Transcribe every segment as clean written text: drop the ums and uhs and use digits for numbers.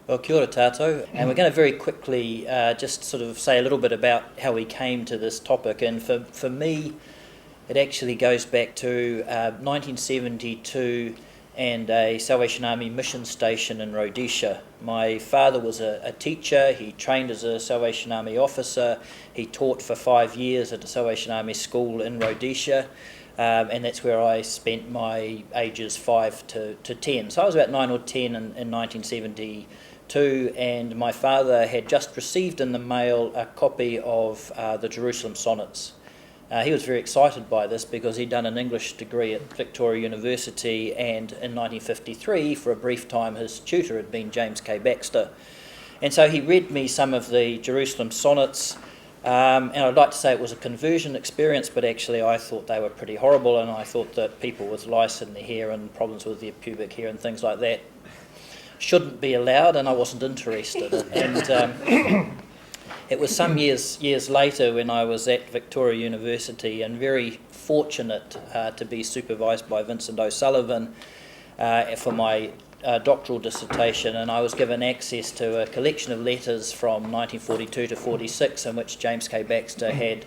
Well, kia ora tātou, and we're going to very quickly just sort of say a little bit about how we came to this topic. And for me, it actually goes back to 1972 and a Salvation Army mission station in Rhodesia. My father was a teacher. He trained as a Salvation Army officer. He taught for 5 years at the Salvation Army school in Rhodesia. And that's where I spent my ages 5 to 10. So I was about 9 or 10 in 1972, and my father had just received in the mail a copy of the Jerusalem Sonnets. He was very excited by this because he'd done an English degree at Victoria University, and in 1953, for a brief time, his tutor had been James K. Baxter. And so he read me some of the Jerusalem Sonnets. And I'd like to say it was a conversion experience, but actually I thought they were pretty horrible, and I thought that people with lice in their hair and problems with their pubic hair and things like that shouldn't be allowed, and I wasn't interested. And it was some years later when I was at Victoria University, and very fortunate to be supervised by Vincent O'Sullivan for my doctoral dissertation, and I was given access to a collection of letters from 1942 to 46 in which James K. Baxter had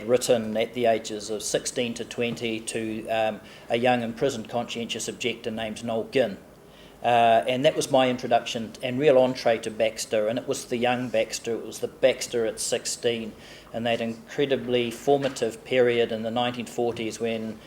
written at the ages of 16 to 20 to a young imprisoned conscientious objector named Noel Ginn. And that was my introduction and real entree to Baxter, and it was the young Baxter, it was the Baxter at 16, and that incredibly formative period in the 1940s when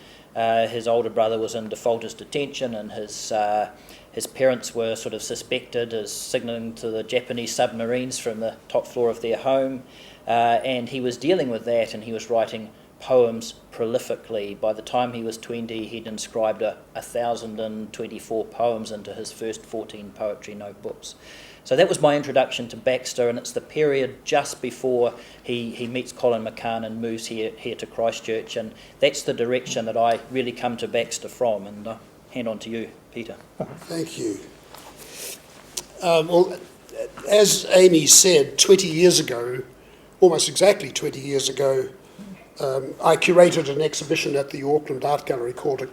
his older brother was in defaulters detention, and his parents were sort of suspected as signalling to the Japanese submarines from the top floor of their home, and he was dealing with that, and he was writing poems prolifically. By the time he was 20, he'd inscribed 1,024 poems into his first 14 poetry notebooks. So that was my introduction to Baxter, and it's the period just before he meets Colin McCahon and moves here to Christchurch, and that's the direction that I really come to Baxter from. And hand on to you, Peter. Thank you. Well, as Amy said, 20 years ago, almost exactly 20 years ago, I curated an exhibition at the Auckland Art Gallery called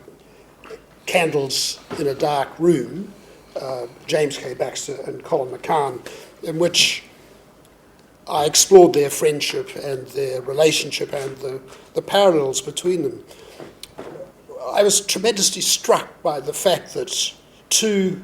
Candles in a Dark Room, James K. Baxter and Colin McCahon, in which I explored their friendship and their relationship and the parallels between them. I was tremendously struck by the fact that two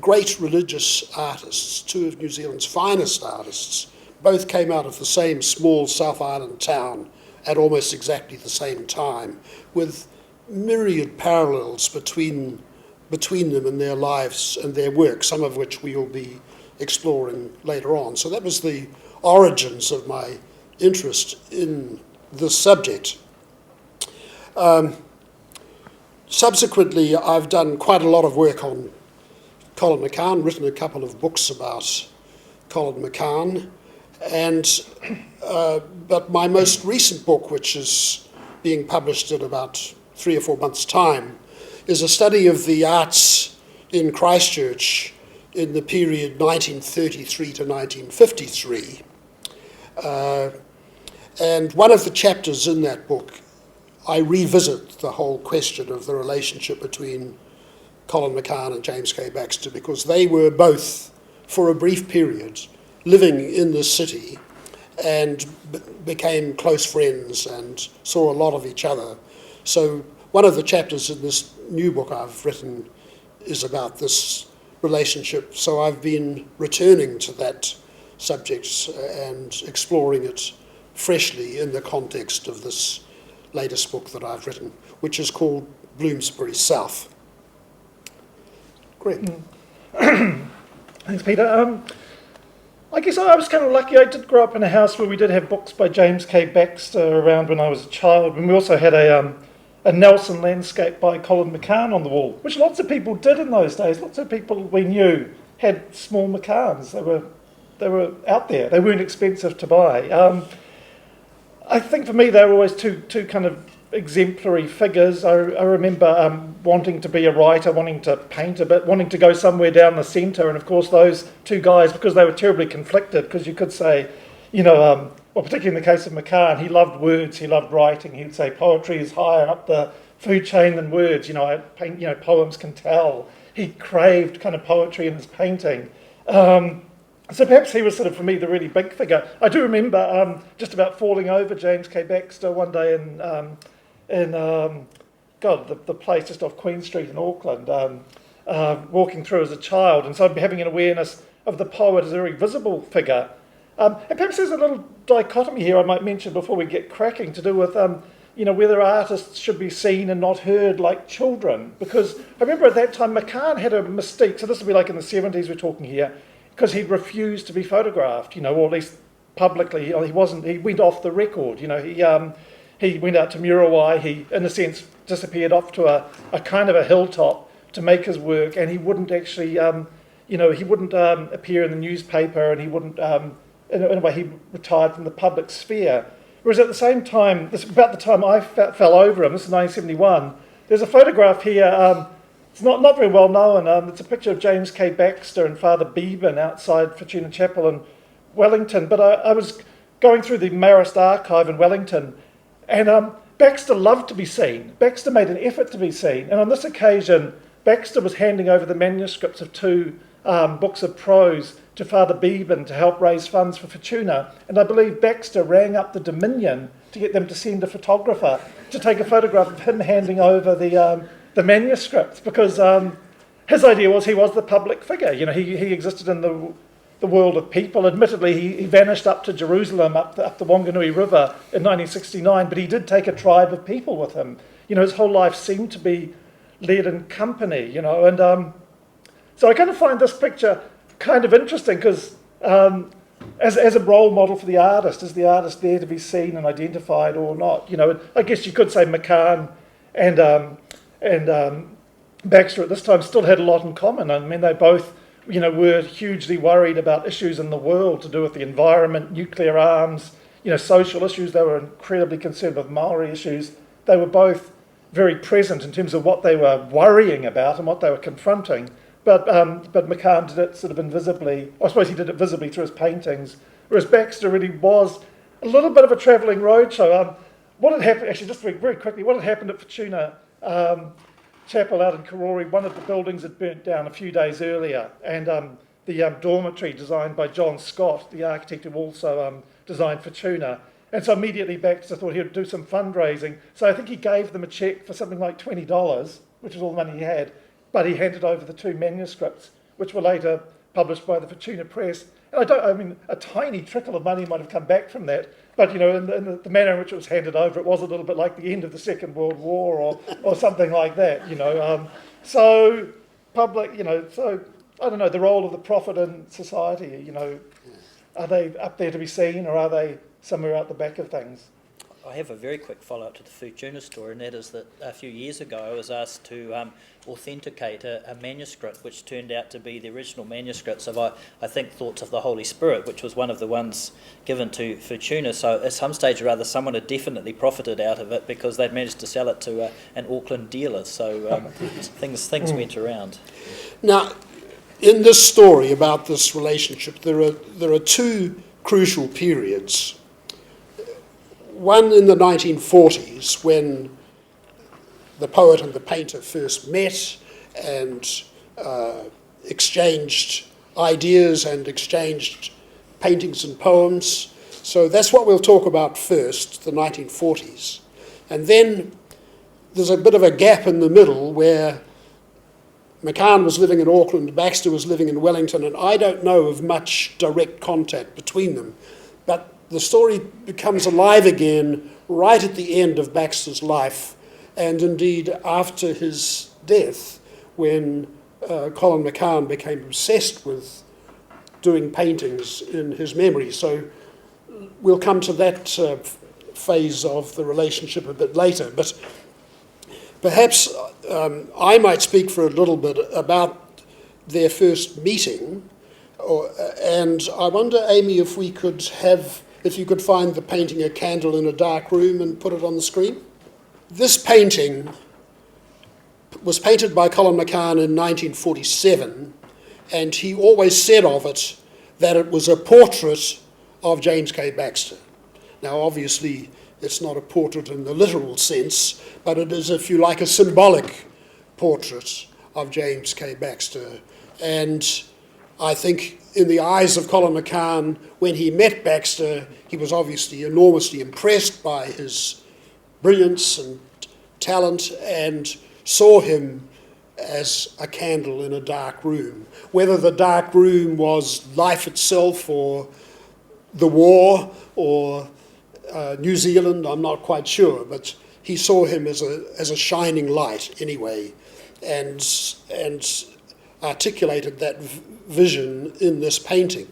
great religious artists, two of New Zealand's finest artists, both came out of the same small South Island town at almost exactly the same time, with myriad parallels between them and their lives and their work, some of which we will be exploring later on. So that was the origins of my interest in this subject. Subsequently, I've done quite a lot of work on Colin McCahon, written a couple of books about Colin McCahon, but my most recent book, which is being published in about 3 or 4 months' time, is a study of the arts in Christchurch in the period 1933 to 1953. And one of the chapters in that book, I revisit the whole question of the relationship between Colin McCahon and James K. Baxter, because they were both, for a brief period, living in the city and became close friends and saw a lot of each other. So one of the chapters in this new book I've written is about this relationship. So I've been returning to that subject and exploring it freshly in the context of this latest book that I've written, which is called Bloomsbury South. Greg. Thanks, Peter. I guess I was kind of lucky. I did grow up in a house where we did have books by James K. Baxter around when I was a child, and we also had a Nelson landscape by Colin McCahon on the wall, which lots of people did in those days. Lots of people we knew had small McCahons. They were out there. They weren't expensive to buy. I think for me they were always two kind of exemplary figures. I remember wanting to be a writer, wanting to paint a bit, wanting to go somewhere down the centre, and of course those two guys, because they were terribly conflicted, because you could say, well, particularly in the case of McCahon, he loved words, he loved writing. He would say poetry is higher up the food chain than words. I paint, poems can tell. He craved kind of poetry in his painting. So perhaps he was sort of, for me, the really big figure. I do remember just about falling over James K. Baxter one day the place just off Queen Street in Auckland, walking through as a child, and so having an awareness of the poet as a very visible figure. And perhaps there's a little dichotomy here I might mention before we get cracking to do with whether artists should be seen and not heard like children. Because I remember at that time McCahon had a mystique, so this would be like in the 70s we're talking here, because he refused to be photographed, or at least publicly. He went off the record, he went out to Muriwai, he in a sense disappeared off to a kind of a hilltop to make his work, and he wouldn't actually, he wouldn't appear in the newspaper, and he wouldn't, in a way he retired from the public sphere. Whereas at the same time, about the time I fell over him, this is 1971, there's a photograph here, it's not very well known, it's a picture of James K. Baxter and Father Beban outside Fortuna Chapel in Wellington, but I was going through the Marist archive in Wellington, and Baxter loved to be seen. Baxter made an effort to be seen, and on this occasion, Baxter was handing over the manuscripts of two books of prose to Father Beban to help raise funds for Fortuna, and I believe Baxter rang up the Dominion to get them to send a photographer to take a photograph of him handing over the manuscripts, because his idea was he was the public figure. He existed in the world of people. Admittedly, he vanished up to Jerusalem, up the Wanganui River in 1969, but he did take a tribe of people with him. His whole life seemed to be led in company, and so I kind of find this picture kind of interesting because as a role model for the artist, is the artist there to be seen and identified or not? I guess you could say McCahon and Baxter at this time still had a lot in common. I mean, they both, were hugely worried about issues in the world to do with the environment, nuclear arms, social issues. They were incredibly concerned with Maori issues. They were both very present in terms of what they were worrying about and what they were confronting. But McCahon did it sort of invisibly. I suppose he did it visibly through his paintings, whereas Baxter really was a little bit of a travelling roadshow. What had happened, actually, just very quickly, what had happened at Fortuna Chapel out in Karori, one of the buildings had burnt down a few days earlier, and the dormitory designed by John Scott, the architect who also designed Fortuna. And so immediately Baxter thought he would do some fundraising. So I think he gave them a cheque for something like $20, which was all the money he had, but he handed over the two manuscripts, which were later published by the Fortuna Press. And a tiny trickle of money might have come back from that, but in the manner in which it was handed over, it was a little bit like the end of the Second World War or something like that. So public, so I don't know, the role of the prophet in society. Are they up there to be seen, or are they somewhere out the back of things? I have a very quick follow-up to the Fortuna story, and that is that a few years ago I was asked to authenticate a manuscript which turned out to be the original manuscripts of, I think, Thoughts of the Holy Spirit, which was one of the ones given to Fortuna. So at some stage or other, someone had definitely profited out of it because they'd managed to sell it to an Auckland dealer. So things went around. Now, in this story about this relationship, there are two crucial periods. One in the 1940s, when the poet and the painter first met and exchanged ideas and exchanged paintings and poems. So that's what we'll talk about first, the 1940s. And then there's a bit of a gap in the middle where McCahon was living in Auckland, Baxter was living in Wellington, and I don't know of much direct contact between them. But the story becomes alive again right at the end of Baxter's life, and indeed after his death, when Colin McCahon became obsessed with doing paintings in his memory. So we'll come to that phase of the relationship a bit later. But perhaps I might speak for a little bit about their first meeting. And I wonder, Amy, if you could find the painting A Candle in a Dark Room and put it on the screen. This painting was painted by Colin McCahon in 1947, and he always said of it that it was a portrait of James K. Baxter. Now, obviously, it's not a portrait in the literal sense, but it is, if you like, a symbolic portrait of James K. Baxter. And I think in the eyes of Colin McCahon, when he met Baxter, he was obviously enormously impressed by his brilliance and talent and saw him as a candle in a dark room. Whether the dark room was life itself or the war or New Zealand, I'm not quite sure, but he saw him as a shining light anyway, and articulated that vision in this painting.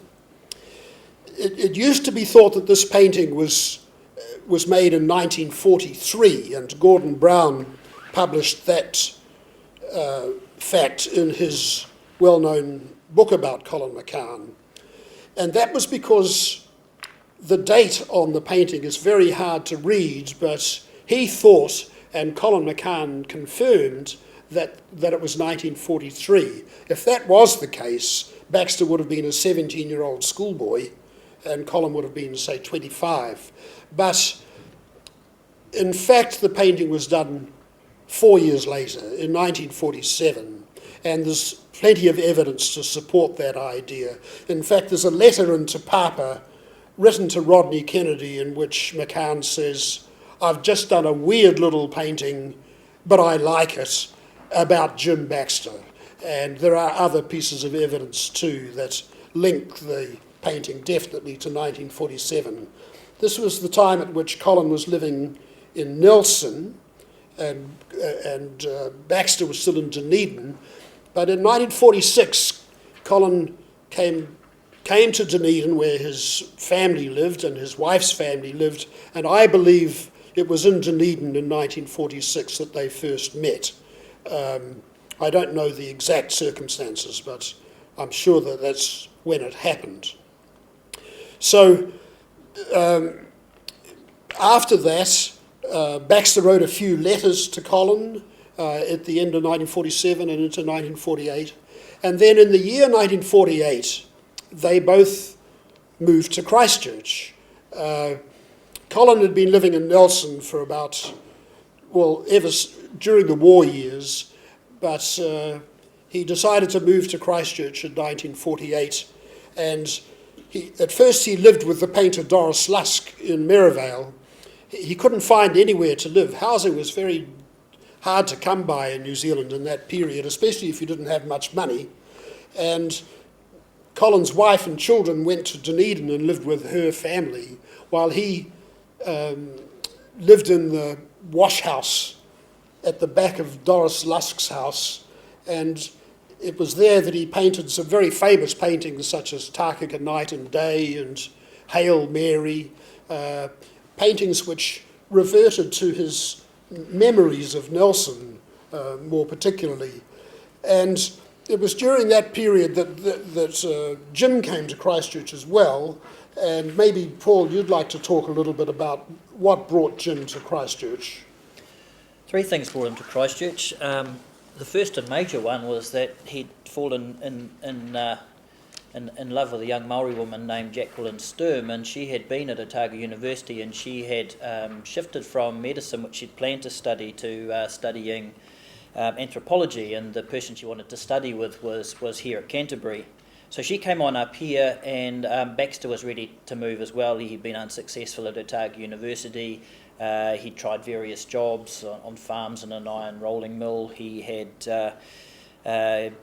It used to be thought that this painting was made in 1943, and Gordon Brown published that fact in his well-known book about Colin McCahon. And that was because the date on the painting is very hard to read, but he thought, and Colin McCahon confirmed, that it was 1943. If that was the case, Baxter would have been a 17-year-old schoolboy, and Colin would have been, say, 25. But in fact, the painting was done 4 years later, in 1947, and there's plenty of evidence to support that idea. In fact, there's a letter in Te Papa written to Rodney Kennedy in which McCahon says, "I've just done a weird little painting, but I like it, about Jim Baxter." And there are other pieces of evidence too that link the painting definitely to 1947. This was the time at which Colin was living in Nelson, and Baxter was still in Dunedin. But in 1946, Colin came to Dunedin, where his family lived and his wife's family lived, and I believe it was in Dunedin in 1946 that they first met. I don't know the exact circumstances, but I'm sure that that's when it happened. So after that, Baxter wrote a few letters to Colin at the end of 1947 and into 1948. And then in the year 1948, they both moved to Christchurch. Colin had been living in Nelson for about, during the war years, but he decided to move to Christchurch in 1948. And at first he lived with the painter Doris Lusk in Merivale. He couldn't find anywhere to live. Housing was very hard to come by in New Zealand in that period, especially if you didn't have much money. And Colin's wife and children went to Dunedin and lived with her family, while he lived in the wash house at the back of Doris Lusk's house. And it was there that he painted some very famous paintings such as Tākaka Night and Day and Hail Mary, paintings which reverted to his memories of Nelson, more particularly. And it was during that period that Jim came to Christchurch as well. And maybe, Paul, you'd like to talk a little bit about what brought Jim to Christchurch. Three things brought him to Christchurch. The first and major one was that he'd fallen in love with a young Maori woman named Jacqueline Sturm, and she had been at Otago University, and she had shifted from medicine, which she'd planned to study, to studying anthropology, and the person she wanted to study with was here at Canterbury. So she came on up here, and Baxter was ready to move as well. He'd been unsuccessful at Otago University. He'd tried various jobs on farms and an iron rolling mill. He had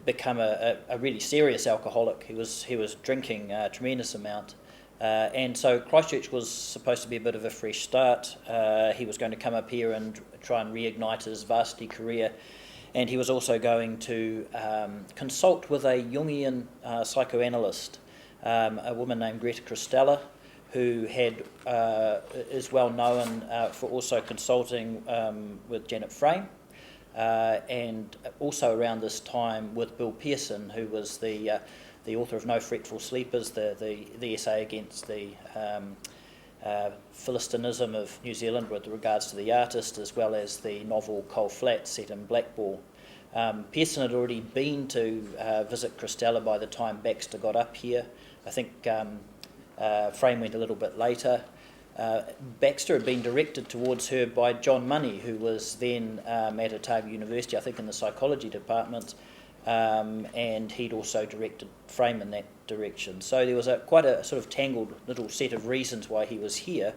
become a really serious alcoholic. He was drinking a tremendous amount. And so Christchurch was supposed to be a bit of a fresh start. He was going to come up here and try and reignite his varsity career. And he was also going to consult with a Jungian psychoanalyst, a woman named Greta Christella, who is well known for also consulting with Janet Frame, and also around this time with Bill Pearson, who was the author of No Fretful Sleepers, the essay against the Philistinism of New Zealand with regards to the artist, as well as the novel Coal Flat set in Blackball. Pearson had already been to visit Christella by the time Baxter got up here. I think Frame went a little bit later. Baxter had been directed towards her by John Money, who was then at Otago University, I think in the psychology department, and he'd also directed Frame in that direction. So there was quite a sort of tangled little set of reasons why he was here.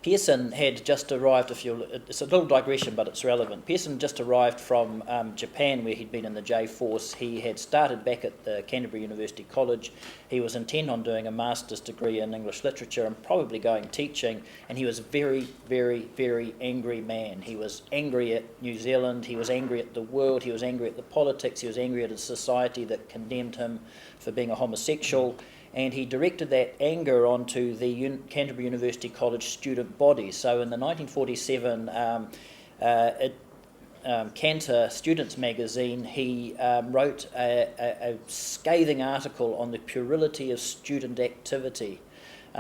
Pearson had just arrived, it's a little digression, but it's relevant. Pearson just arrived from Japan, where he'd been in the J-Force. He had started back at the Canterbury University College. He was intent on doing a master's degree in English literature and probably going teaching, and he was a very, very, very angry man. He was angry at New Zealand, he was angry at the world, he was angry at the politics, he was angry at a society that condemned him for being a homosexual. And he directed that anger onto the Canterbury University College student body. So in the 1947 Cantor Students magazine, he wrote a scathing article on the puerility of student activity,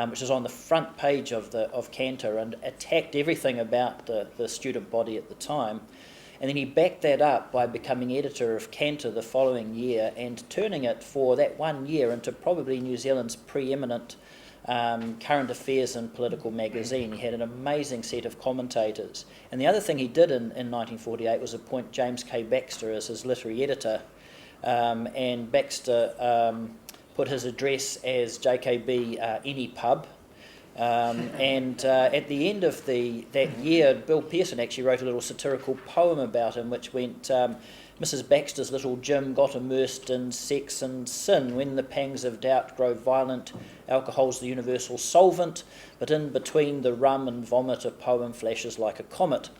which is on the front page of Cantor, and attacked everything about the student body at the time. And then he backed that up by becoming editor of Cantor the following year and turning it for that 1 year into probably New Zealand's preeminent current affairs and political magazine. He had an amazing set of commentators. And the other thing he did in 1948 was appoint James K. Baxter as his literary editor. And Baxter put his address as JKB Any Pub. At the end of that year, Bill Pearson actually wrote a little satirical poem about him, which went, Mrs. Baxter's little Jim got immersed in sex and sin. When the pangs of doubt grow violent, alcohol's the universal solvent, but in between the rum and vomit, a poem flashes like a comet.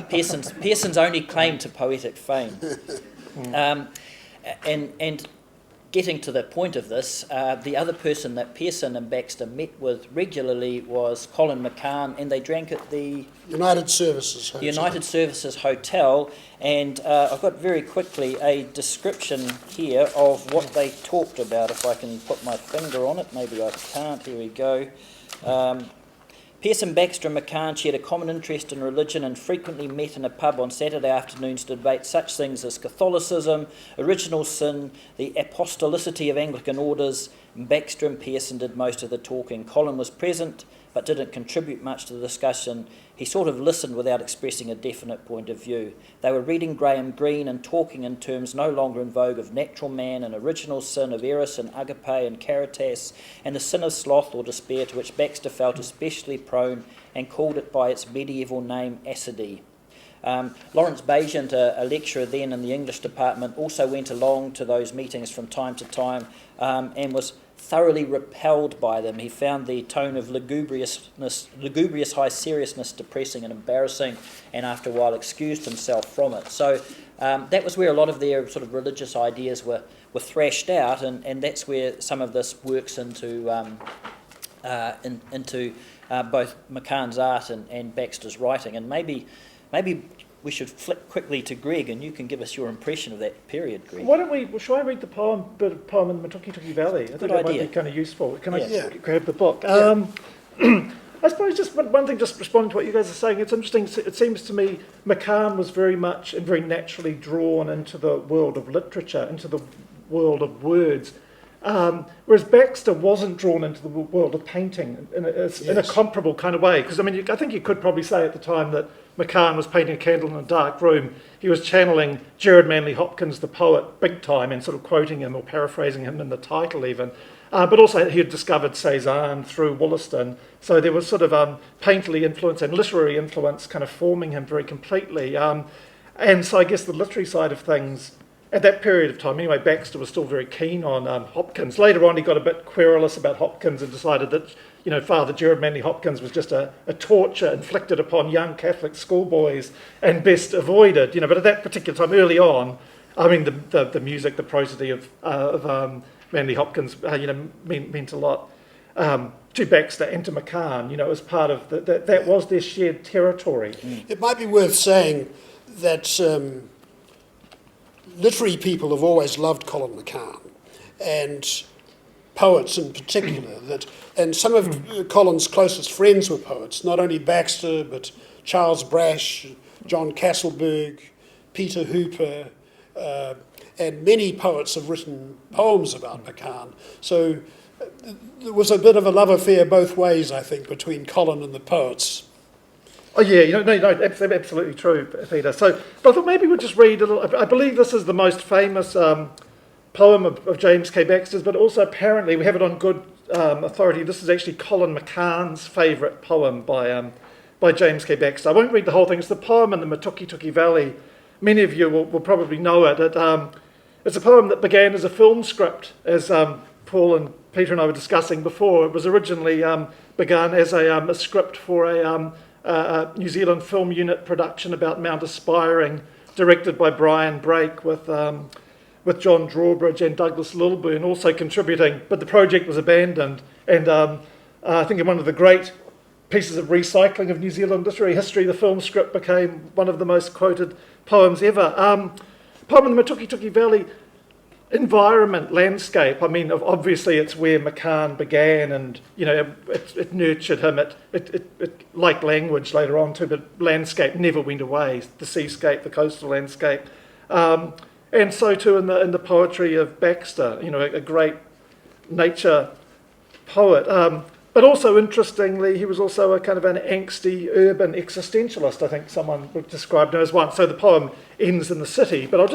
Pearson's only claim to poetic fame. And getting to the point of this, the other person that Pearson and Baxter met with regularly was Colin McCahon, and they drank at the United Services Hotel. And I've got very quickly a description here of what they talked about. If I can put my finger on it, maybe I can't. Here we go. Pearson, Baxter and McCahon shared a common interest in religion and frequently met in a pub on Saturday afternoons to debate such things as Catholicism, original sin, the apostolicity of Anglican orders. Baxter and Pearson did most of the talking. Colin was present but didn't contribute much to the discussion. He sort of listened without expressing a definite point of view. They were reading Graham Greene and talking in terms no longer in vogue of natural man and original sin, of eros and agape and caritas, and the sin of sloth or despair, to which Baxter felt especially prone and called it by its medieval name, acidi. Lawrence Bagent, a lecturer then in the English department, also went along to those meetings from time to time and was thoroughly repelled by them. He found the tone of lugubrious high seriousness depressing and embarrassing, and after a while excused himself from it. So that was where a lot of their sort of religious ideas were thrashed out, and that's where some of this works into both McCahon's art and Baxter's writing. And maybe we should flip quickly to Greg, and you can give us your impression of that period, Greg. Shall I read the bit of poem in Matuki Valley? I think that might be kind of useful. Can I grab the book? Yeah. I suppose just one thing, just responding to what you guys are saying, it's interesting. It seems to me McCahon was very much and very naturally drawn into the world of literature, into the world of words, whereas Baxter wasn't drawn into the world of painting in a comparable kind of way. Because, I mean, I think you could probably say at the time that McCahon was painting a candle in a dark room. He was channeling Gerard Manley Hopkins, the poet, big time, and sort of quoting him or paraphrasing him in the title even. But also he had discovered Cézanne through Wollaston. So there was sort of painterly influence and literary influence kind of forming him very completely. And so I guess the literary side of things, at that period of time, anyway, Baxter was still very keen on Hopkins. Later on, he got a bit querulous about Hopkins and decided that, Father Gerard Manley Hopkins was just a torture inflicted upon young Catholic schoolboys and best avoided. But at that particular time, early on, I mean, the music, the prosody of Manley Hopkins, meant a lot to Baxter and to McCahon. As part of that was their shared territory. It might be worth saying that literary people have always loved Colin McCahon, and poets in particular. And some of Colin's closest friends were poets, not only Baxter, but Charles Brash, John Castleberg, Peter Hooper, and many poets have written poems about McCahon. So there was a bit of a love affair both ways, I think, between Colin and the poets. Oh yeah, no, absolutely true, Peter. So, but I thought maybe we'd just read a little. I believe this is the most famous poem of James K. Baxter's, but also apparently we have it on good authority. This is actually Colin McCahon's favourite poem by James K. Baxter. I won't read the whole thing. It's the poem in the Matuki Valley. Many of you will probably know it. It's a poem that began as a film script, as Paul and Peter and I were discussing before. It was originally begun as a script for a New Zealand film unit production about Mount Aspiring, directed by Brian Brake with John Drawbridge and Douglas Lilburn also contributing, but the project was abandoned. And I think in one of the great pieces of recycling of New Zealand literary history, the film script became one of the most quoted poems ever. Poem in the Matuki Valley, environment, landscape. I mean, obviously it's where McCahon began, and it nurtured him. It like language later on too, but landscape never went away. The seascape, the coastal landscape, and so too in the poetry of Baxter. A great nature poet. But also, interestingly, he was also a kind of an angsty urban existentialist, I think someone would describe him as one. So the poem ends in the city, but I'll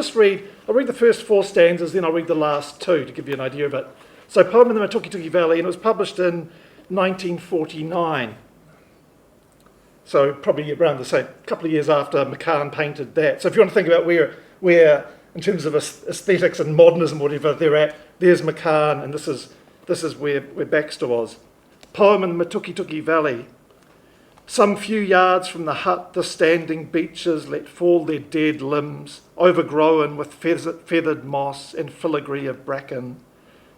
read the first 4 stanzas, then I'll read the last 2 to give you an idea of it. So poem in the Matuki Valley, and it was published in 1949. So probably around the same couple of years after McCahon painted that. So if you want to think about where in terms of aesthetics and modernism, whatever they're at, there's McCahon, and this is where Baxter was. Poem in the Matuki Valley. Some few yards from the hut, the standing beeches let fall their dead limbs, overgrown with feathered moss and filigree of bracken.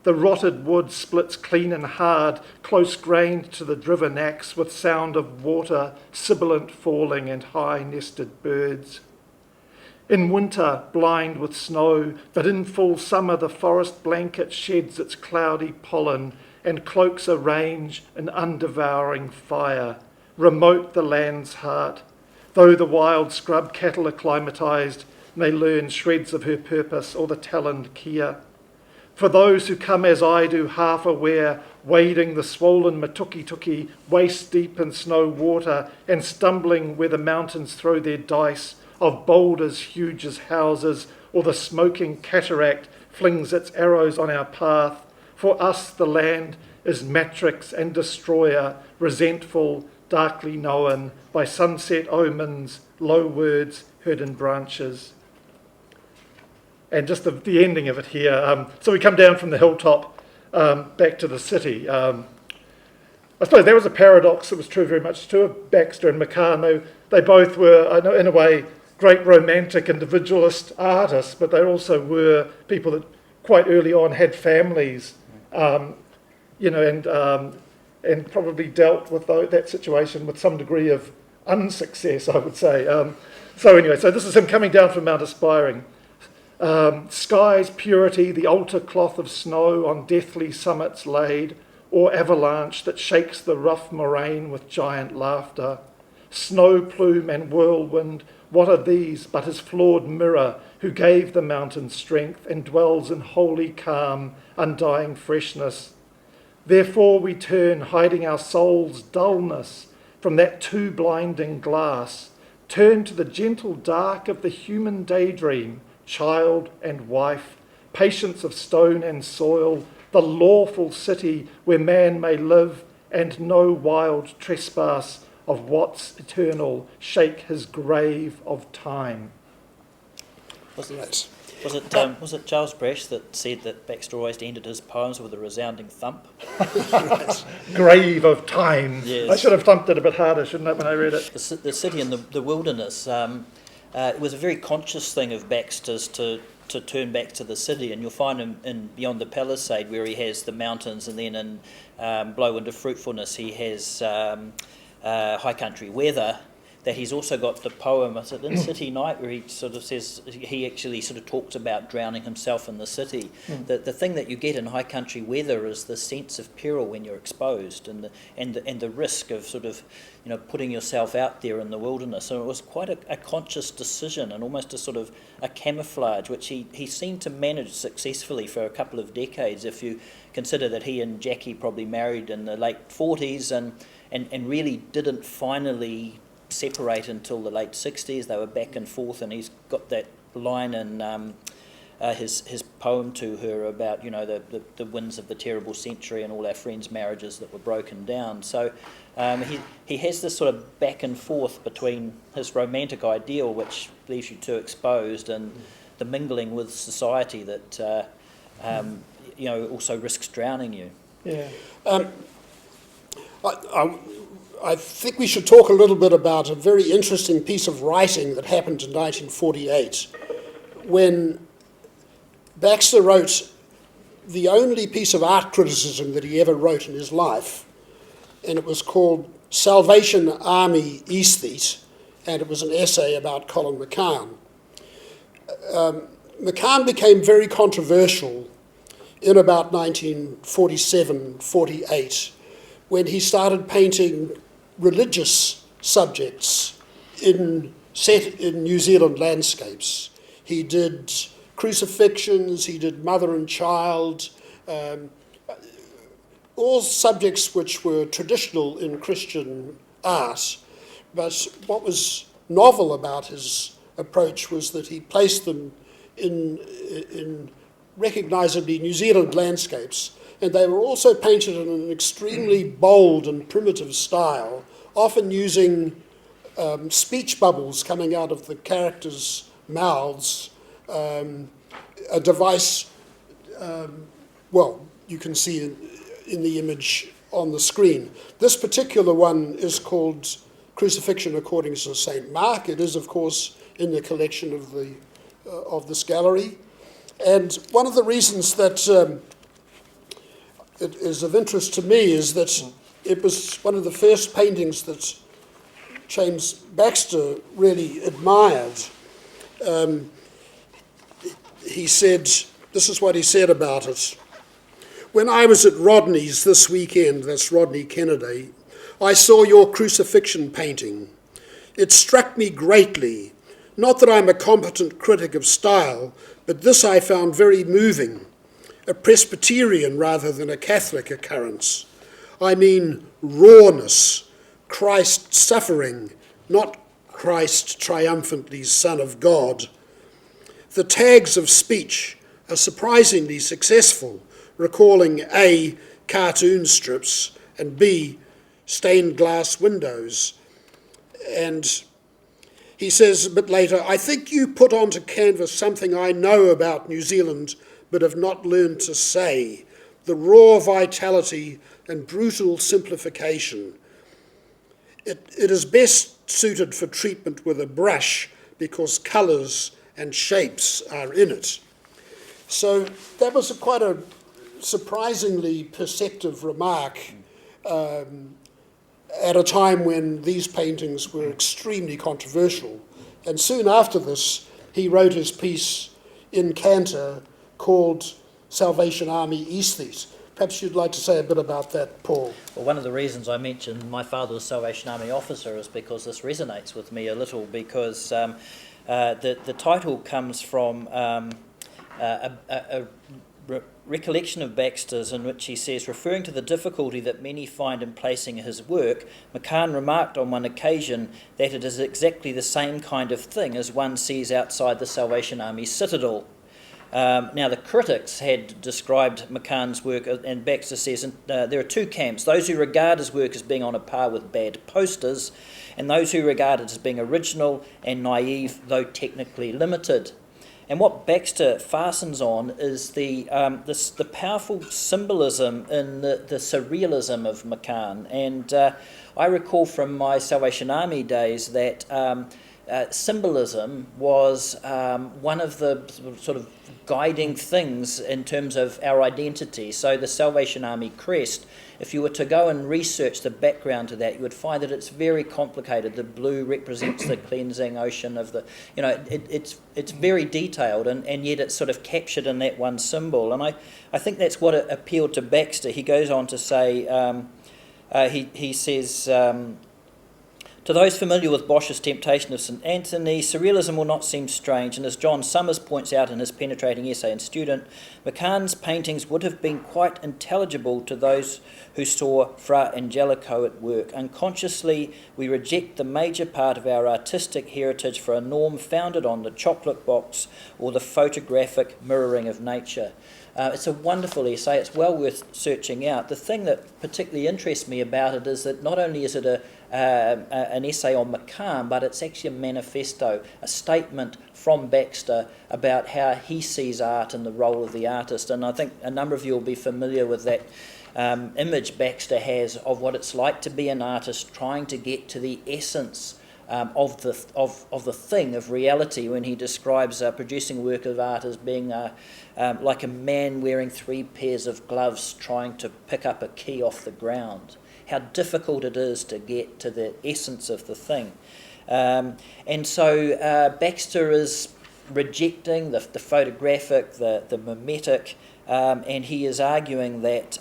The rotted wood splits clean and hard, close-grained to the driven axe, with sound of water, sibilant falling, and high-nested birds. In winter, blind with snow, but in full summer the forest blanket sheds its cloudy pollen, and cloaks a range in undevouring fire, remote the land's heart, though the wild scrub cattle acclimatised may learn shreds of her purpose or the taloned kia. For those who come as I do, half aware, wading the swollen Matuki, waist deep in snow water, and stumbling where the mountains throw their dice of boulders huge as houses, or the smoking cataract flings its arrows on our path. For us the land is matrix and destroyer, resentful, darkly known by sunset omens, low words heard in branches. And just the ending of it here. So we come down from the hilltop back to the city. I suppose there was a paradox that was true very much to Baxter and McCahon. They both were, in a way, great romantic individualist artists, but they also were people that quite early on had families. And probably dealt with that situation with some degree of unsuccess, I would say. So this is him coming down from Mount Aspiring. Sky's purity, the altar cloth of snow on deathly summits laid, or avalanche that shakes the rough moraine with giant laughter. Snow plume and whirlwind, what are these but his flawed mirror, who gave the mountain strength and dwells in holy calm, undying freshness. Therefore we turn, hiding our soul's dullness from that too blinding glass, turn to the gentle dark of the human daydream, child and wife, patience of stone and soil, the lawful city where man may live and no wild trespass of what's eternal shake his grave of time. Was it Charles Brash that said that Baxter always ended his poems with a resounding thump? Grave of time. Yes. I should have thumped it a bit harder, shouldn't I, when I read it? The city and the wilderness. It was a very conscious thing of Baxter's to turn back to the city, and you'll find him in Beyond the Palisade, where he has the mountains, and then in Blow into Fruitfulness he has high country weather. That he's also got the poem, is it In City Night, where he sort of says, he actually sort of talks about drowning himself in the city. The thing that you get in high country weather is the sense of peril when you're exposed, and the risk of sort of, putting yourself out there in the wilderness. So it was quite a conscious decision, and almost a sort of a camouflage, which he seemed to manage successfully for a couple of decades, if you consider that he and Jackie probably married in the late 40s and really didn't finally separate until the late 60s. They were back and forth, and he's got that line in his poem to her about, the winds of the terrible century and all our friends' marriages that were broken down. So he has this sort of back and forth between his romantic ideal, which leaves you too exposed, and the mingling with society that also risks drowning you. Yeah. I think we should talk a little bit about a very interesting piece of writing that happened in 1948 when Baxter wrote the only piece of art criticism that he ever wrote in his life, and it was called Salvation Army Aesthete, and it was an essay about Colin McCahon. McCahon became very controversial in about 1947-48 when he started painting religious subjects set in New Zealand landscapes. He did crucifixions, he did mother and child, all subjects which were traditional in Christian art. But what was novel about his approach was that he placed them in recognisably New Zealand landscapes, and they were also painted in an extremely bold and primitive style, often using speech bubbles coming out of the characters' mouths, a device, you can see in the image on the screen. This particular one is called Crucifixion According to St. Mark. It is, of course, in the collection of this gallery. And one of the reasons that it is of interest to me is that it was one of the first paintings that James Baxter really admired. He said, this is what he said about it. When I was at Rodney's this weekend, that's Rodney Kennedy, I saw your crucifixion painting. It struck me greatly. Not that I'm a competent critic of style, but this I found very moving, a Presbyterian rather than a Catholic occurrence. I mean rawness, Christ suffering, not Christ triumphantly Son of God. The tags of speech are surprisingly successful, recalling A, cartoon strips, and B, stained glass windows. And he says a bit later, I think you put onto canvas something I know about New Zealand but have not learned to say, the raw vitality and brutal simplification. It is best suited for treatment with a brush because colours and shapes are in it. So that was quite a surprisingly perceptive remark at a time when these paintings were extremely controversial. And soon after this, he wrote his piece in Cantor called Salvation Army Aesthete. Perhaps you'd like to say a bit about that, Paul. Well, one of the reasons I mentioned my father was a Salvation Army officer is because this resonates with me a little, because the title comes from a recollection of Baxter's in which he says, referring to the difficulty that many find in placing his work, McCahon remarked on one occasion that it is exactly the same kind of thing as one sees outside the Salvation Army citadel. Now, the critics had described McCahon's work, and Baxter says there are two camps, those who regard his work as being on a par with bad posters, and those who regard it as being original and naive, though technically limited. And what Baxter fastens on is the powerful symbolism in the surrealism of McCahon. And I recall from my Salvation Army days that symbolism was one of the sort of guiding things in terms of our identity. So the Salvation Army crest, if you were to go and research the background to that, you would find that it's very complicated. The blue represents the cleansing ocean of the, it's very detailed, and yet it's sort of captured in that one symbol. And I think that's what appealed to Baxter. He goes on to say, he says, To those familiar with Bosch's Temptation of St. Anthony, surrealism will not seem strange, and as John Summers points out in his penetrating essay in Student, McCahon's paintings would have been quite intelligible to those who saw Fra Angelico at work. Unconsciously, we reject the major part of our artistic heritage for a norm founded on the chocolate box or the photographic mirroring of nature. It's a wonderful essay. It's well worth searching out. The thing that particularly interests me about it is that not only is it an essay on McCahon, but it's actually a manifesto, a statement from Baxter about how he sees art and the role of the artist. And I think a number of you will be familiar with that image Baxter has of what it's like to be an artist trying to get to the essence of the thing, of reality, when he describes producing a work of art as being like a man wearing 3 pairs of gloves trying to pick up a key off the ground. How difficult it is to get to the essence of the thing. And so Baxter is rejecting the photographic, the mimetic, and he is arguing that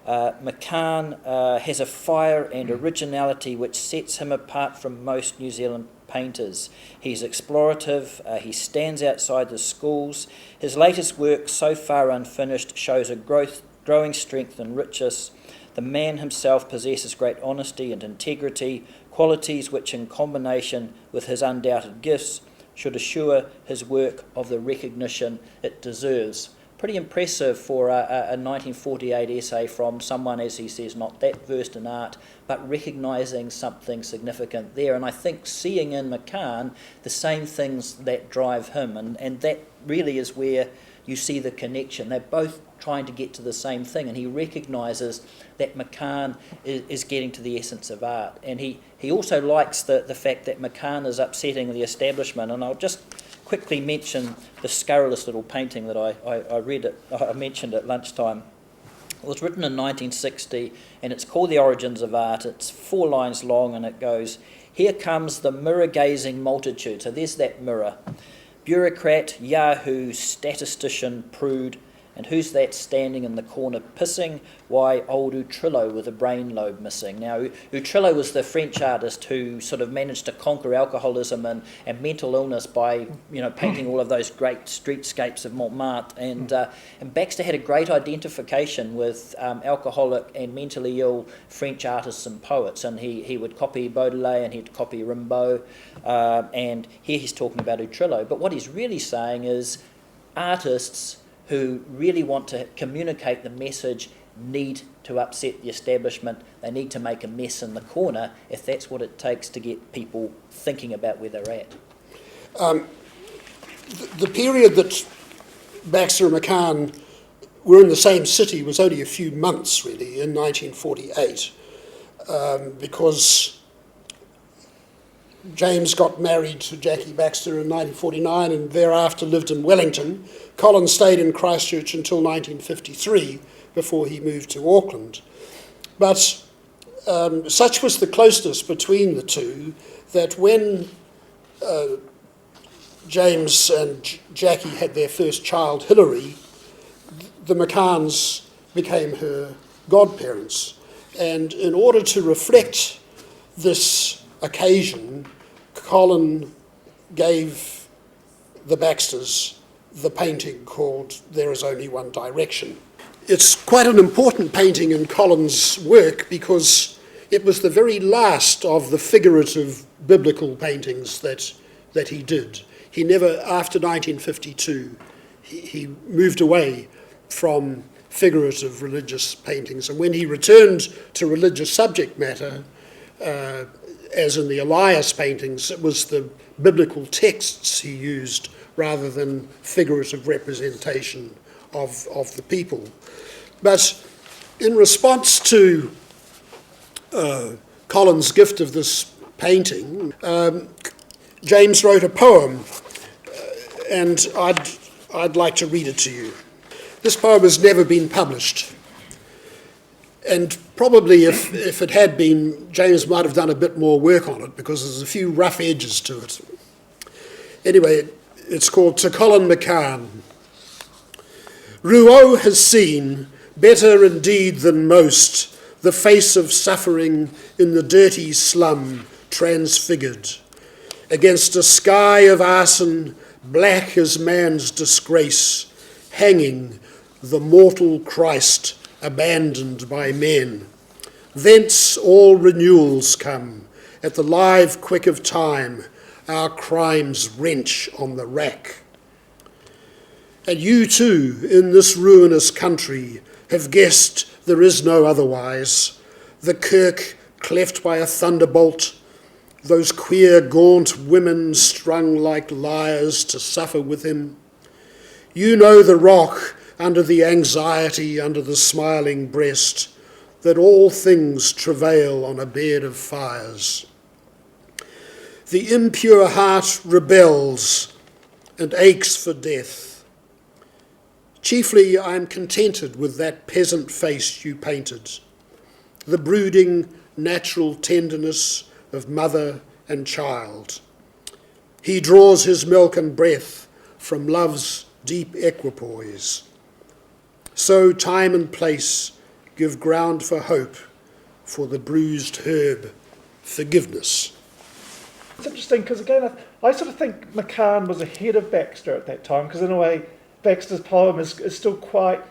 McCahon has a fire and originality which sets him apart from most New Zealand painters. He's explorative, he stands outside the schools. His latest work, so far unfinished, shows a growing strength and richness. The man himself possesses great honesty and integrity, qualities which in combination with his undoubted gifts should assure his work of the recognition it deserves. Pretty impressive for a 1948 essay from someone, as he says, not that versed in art, but recognising something significant there. And I think seeing in McCahon the same things that drive him, and that really is where you see the connection. They're both trying to get to the same thing, and he recognises that McCahon is getting to the essence of art. And he also likes the fact that McCahon is upsetting the establishment. And I'll just quickly mention the scurrilous little painting that I mentioned at lunchtime. It was written in 1960, and it's called The Origins of Art. It's 4 lines long, and it goes, "Here comes the mirror-gazing multitude." So there's that mirror. "Bureaucrat, yahoo, statistician, prude, and who's that standing in the corner pissing? Why, old Utrillo with a brain lobe missing." Now, Utrillo was the French artist who sort of managed to conquer alcoholism and mental illness by, painting all of those great streetscapes of Montmartre. And Baxter had a great identification with alcoholic and mentally ill French artists and poets. And he would copy Baudelaire and he'd copy Rimbaud. And here he's talking about Utrillo. But what he's really saying is artists who really want to communicate the message need to upset the establishment. They need to make a mess in the corner if that's what it takes to get people thinking about where they're at. The period that Baxter and McCahon were in the same city was only a few months, really, in 1948, because James got married to Jackie Baxter in 1949 and thereafter lived in Wellington. Colin stayed in Christchurch until 1953 before he moved to Auckland. But such was the closeness between the two that when James and Jackie had their first child, Hilary, the McCahons became her godparents. And in order to reflect this occasion, Colin gave the Baxters the painting called There Is Only One Direction. It's quite an important painting in Colin's work because it was the very last of the figurative biblical paintings that he did. He never, after 1952, he moved away from figurative religious paintings. And when he returned to religious subject matter, as in the Elias paintings, it was the biblical texts he used rather than figurative representation of the people. But in response to Colin's gift of this painting, James wrote a poem, and I'd like to read it to you. This poem has never been published. And probably if it had been, James might have done a bit more work on it because there's a few rough edges to it. Anyway, it's called To Colin McCahon. Rouault has seen, better indeed than most, the face of suffering in the dirty slum transfigured. Against a sky of arson, black as man's disgrace, hanging the mortal Christ abandoned by men. Thence all renewals come, at the live quick of time, our crimes wrench on the rack. And you too, in this ruinous country, have guessed there is no otherwise. The kirk cleft by a thunderbolt, those queer gaunt women strung like lyres to suffer with him. You know the rock under the anxiety, under the smiling breast, that all things travail on a bed of fires. The impure heart rebels and aches for death. Chiefly I am contented with that peasant face you painted, the brooding, natural tenderness of mother and child. He draws his milk and breath from love's deep equipoise. So time and place give ground for hope, for the bruised herb, forgiveness. It's interesting because, again, I sort of think McCahon was ahead of Baxter at that time, because in a way Baxter's poem is still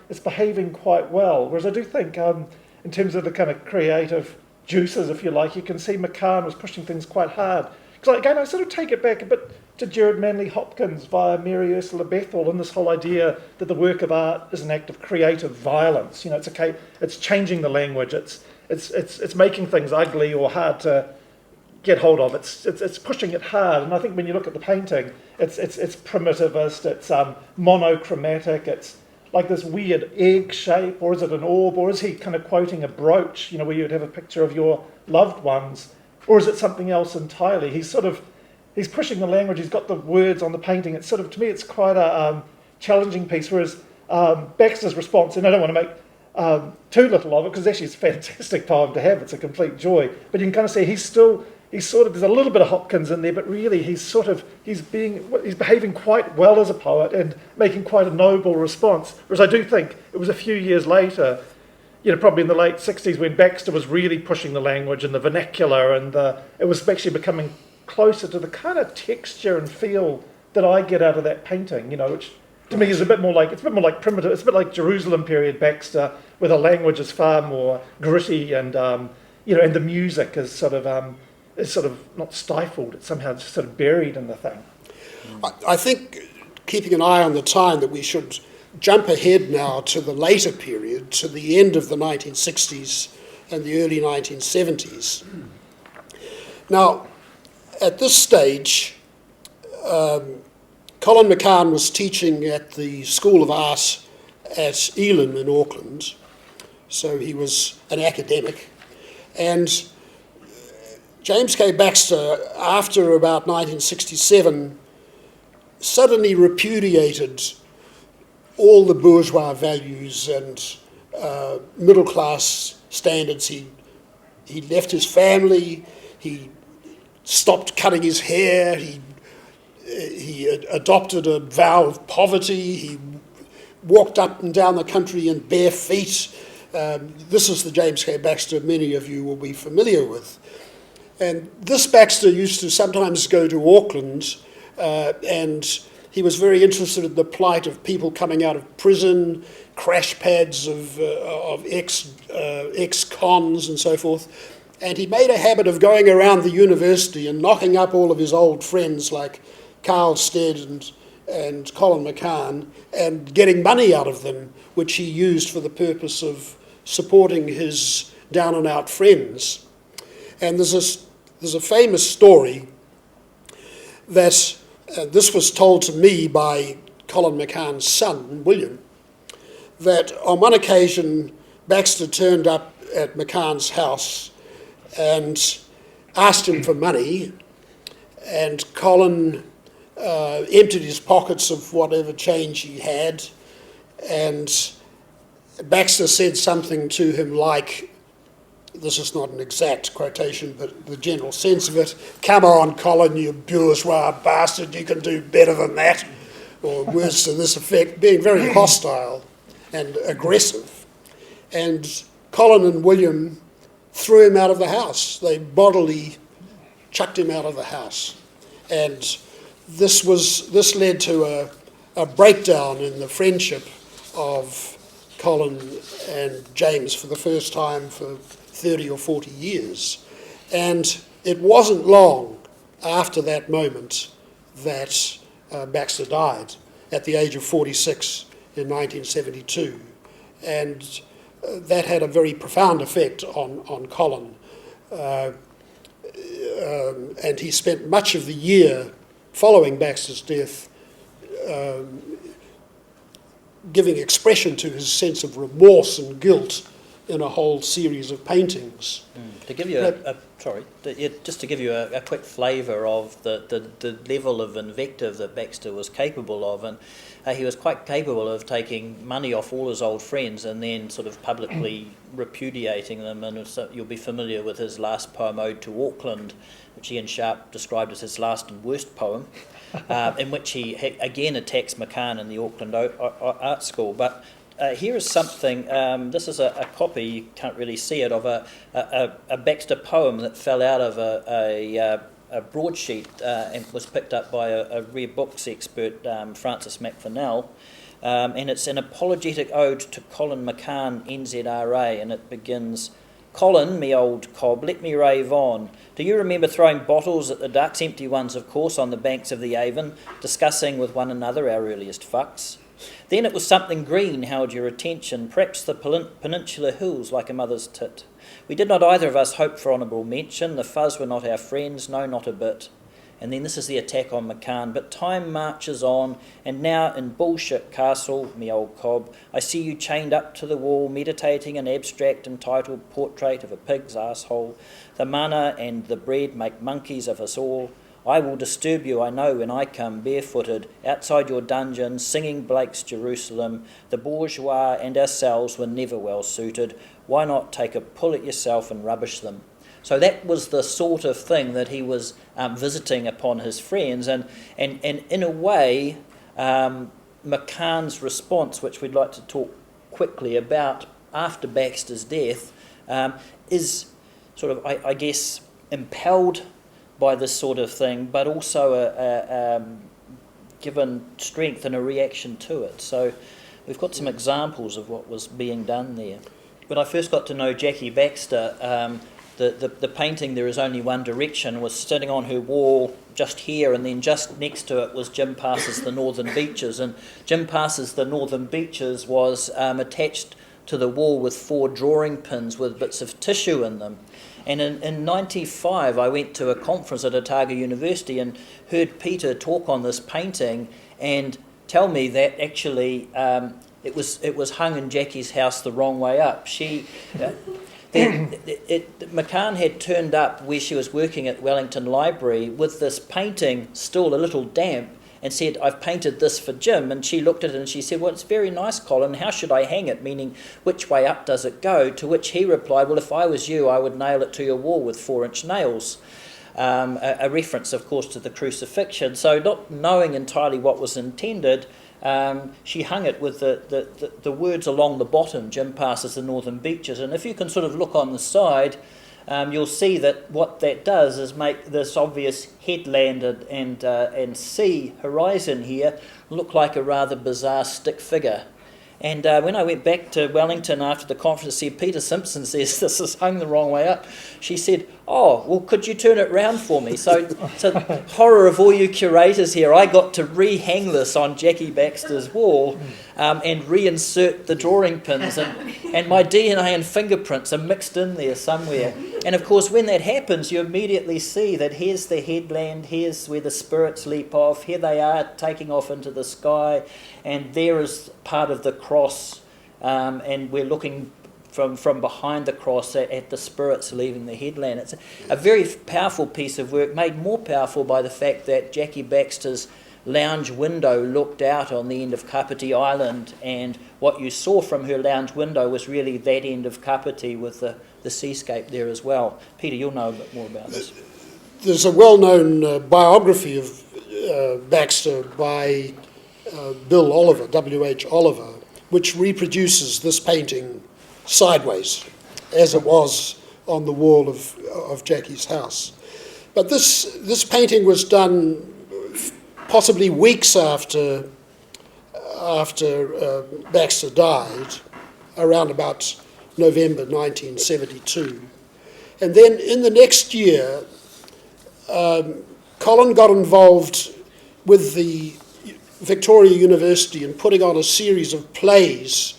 it's behaving quite well, whereas I do think in terms of the kind of creative juices, if you like, you can see McCahon was pushing things quite hard. Because again, I sort of take it back a bit to Gerard Manley Hopkins via Mary Ursula Bethel, and this whole idea that the work of art is an act of creative violence. You know, it's changing the language, it's making things ugly or hard to get hold of. It's pushing it hard, and I think when you look at the painting, it's primitivist, it's monochromatic, it's like this weird egg shape, or is it an orb, or is he kind of quoting a brooch, you know, where you'd have a picture of your loved ones, or is it something else entirely? He's pushing the language, he's got the words on the painting. It's sort of, to me, it's quite a challenging piece, whereas Baxter's response, and I don't want to make too little of it, because actually it's a fantastic poem to have, it's a complete joy, but you can kind of see there's a little bit of Hopkins in there, but really he's behaving quite well as a poet and making quite a noble response. Whereas I do think it was a few years later, you know, probably in the late 60s, when Baxter was really pushing the language and the vernacular, and it was actually becoming closer to the kind of texture and feel that I get out of that painting, you know, which to me is a bit more like primitive. It's a bit like Jerusalem period Baxter, where the language is far more gritty, and you know, and the music is sort of not stifled, it's somehow just sort of buried in the thing. I think, keeping an eye on the time, that we should jump ahead now to the later period, to the end of the 1960s and the early 1970s. Now, at this stage, Colin McCahon was teaching at the School of Art at Elam in Auckland, so he was an academic, and James K. Baxter, after about 1967, suddenly repudiated all the bourgeois values and middle-class standards. He left his family, he stopped cutting his hair, he adopted a vow of poverty, he walked up and down the country in bare feet. This is the James K. Baxter many of you will be familiar with. And this Baxter used to sometimes go to Auckland, and he was very interested in the plight of people coming out of prison, crash pads of ex-cons and so forth. And he made a habit of going around the university and knocking up all of his old friends like Carl Stead and Colin McCahon, and getting money out of them, which he used for the purpose of supporting his down-and-out friends. And there's a famous story that this was told to me by Colin McCahon's son, William, that on one occasion Baxter turned up at McCahon's house and asked him for money, and Colin emptied his pockets of whatever change he had, and Baxter said something to him like, this is not an exact quotation, but the general sense of it, "Come on, Colin, you bourgeois bastard, you can do better than that," or words to this effect, being very hostile and aggressive. And Colin and William threw him out of the house. They bodily chucked him out of the house. And this led to a breakdown in the friendship of Colin and James for the first time for 30 or 40 years. And it wasn't long after that moment that Baxter died at the age of 46 in 1972. And that had a very profound effect on Colin. And he spent much of the year following Baxter's death giving expression to his sense of remorse and guilt in a whole series of paintings. To give you just to give you a quick flavour of the level of invective that Baxter was capable of, and he was quite capable of taking money off all his old friends and then sort of publicly repudiating them. And so you'll be familiar with his last poem, Ode to Auckland, which Ian Sharp described as his last and worst poem, in which he again attacks McCahon in the Auckland Art School. But here is something, this is a copy, you can't really see it, of a Baxter poem that fell out of a broadsheet and was picked up by a rare books expert, Francis McFarnell. And it's an apologetic ode to Colin McCahon, NZRA, and it begins, "Colin, me old cob, let me rave on. Do you remember throwing bottles at the ducks, empty ones of course, on the banks of the Avon, discussing with one another our earliest fucks? Then it was something green held your attention, perhaps the peninsular hills like a mother's tit. We did not either of us hope for honourable mention, the fuzz were not our friends, no, not a bit." And then this is the attack on McCahon. "But time marches on, and now in Bullshit Castle, me old cob, I see you chained up to the wall, meditating an abstract entitled Portrait of a Pig's Asshole. The mana and the bread make monkeys of us all. I will disturb you, I know, when I come barefooted outside your dungeon, singing Blake's Jerusalem. The bourgeois and ourselves were never well suited. Why not take a pull at yourself and rubbish them?" So that was the sort of thing that he was visiting upon his friends, and in a way, McCahon's response, which we'd like to talk quickly about after Baxter's death, is sort of, I guess, impelled by this sort of thing, but also given strength and a reaction to it. So we've got some examples of what was being done there. When I first got to know Jackie Baxter, the painting There Is Only One Direction was sitting on her wall just here, and then just next to it was Jim Passes the Northern Beaches, and Jim Passes the Northern Beaches was attached to the wall with 4 drawing pins with bits of tissue in them. And in 95, I went to a conference at Otago University and heard Peter talk on this painting and tell me that actually it was hung in Jackie's house the wrong way up. McCahon had turned up where she was working at Wellington Library with this painting still a little damp and said, "I've painted this for Jim." And she looked at it and she said, "Well, it's very nice, Colin. How should I hang it?" Meaning, which way up does it go? To which he replied, "Well, if I was you, I would nail it to your wall with 4-inch nails." A reference, of course, to the crucifixion. So not knowing entirely what was intended, she hung it with the words along the bottom, "Jim Passes the Northern Beaches." And if you can sort of look on the side, you'll see that what that does is make this obvious headland and sea horizon here look like a rather bizarre stick figure. And when I went back to Wellington after the conference to see Peter Simpson says this is hung the wrong way up, she said, "Oh, well, could you turn it round for me?" So horror of all you curators here, I got to re-hang this on Jackie Baxter's wall and reinsert the drawing pins, and my DNA and fingerprints are mixed in there somewhere. And of course, when that happens, you immediately see that here's the headland, here's where the spirits leap off, here they are taking off into the sky, and there is part of the cross, and we're looking from behind the cross at the spirits leaving the headland. It's a very powerful piece of work, made more powerful by the fact that Jackie Baxter's lounge window looked out on the end of Kapiti Island, and what you saw from her lounge window was really that end of Kapiti with the seascape there as well. Peter, you'll know a bit more about this. There's a well-known biography of Baxter by Bill Oliver, W.H. Oliver, which reproduces this painting sideways, as it was on the wall of Jackie's house. But this painting was done possibly weeks after Baxter died, around about November 1972. And then in the next year, Colin got involved with the Victoria University in putting on a series of plays.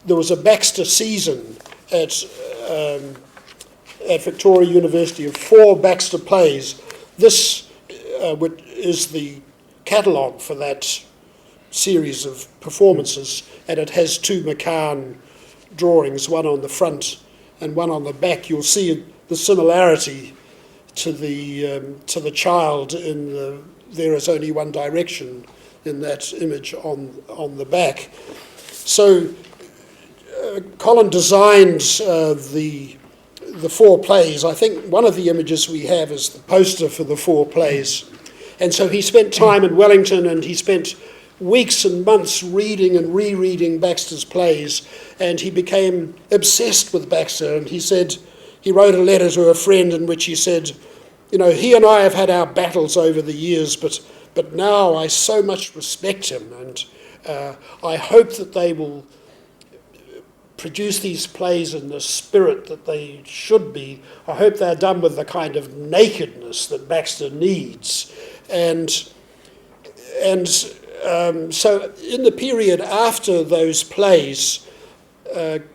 There was a Baxter season at Victoria University of 4 Baxter plays. This is the catalogue for that series of performances, and it has 2 McCahon drawings, one on the front and one on the back. You'll see the similarity to the child in the There Is Only One Direction in that image on the back. So Colin designed the 4 plays. I think one of the images we have is the poster for the 4 plays. And so he spent time in Wellington, and he spent weeks and months reading and rereading Baxter's plays, and he became obsessed with Baxter. And he wrote a letter to a friend in which he said, he and I have had our battles over the years, but now I so much respect him, and I hope that they will produce these plays in the spirit that they should be. I hope they're done with the kind of nakedness that Baxter needs. And so in the period after those plays,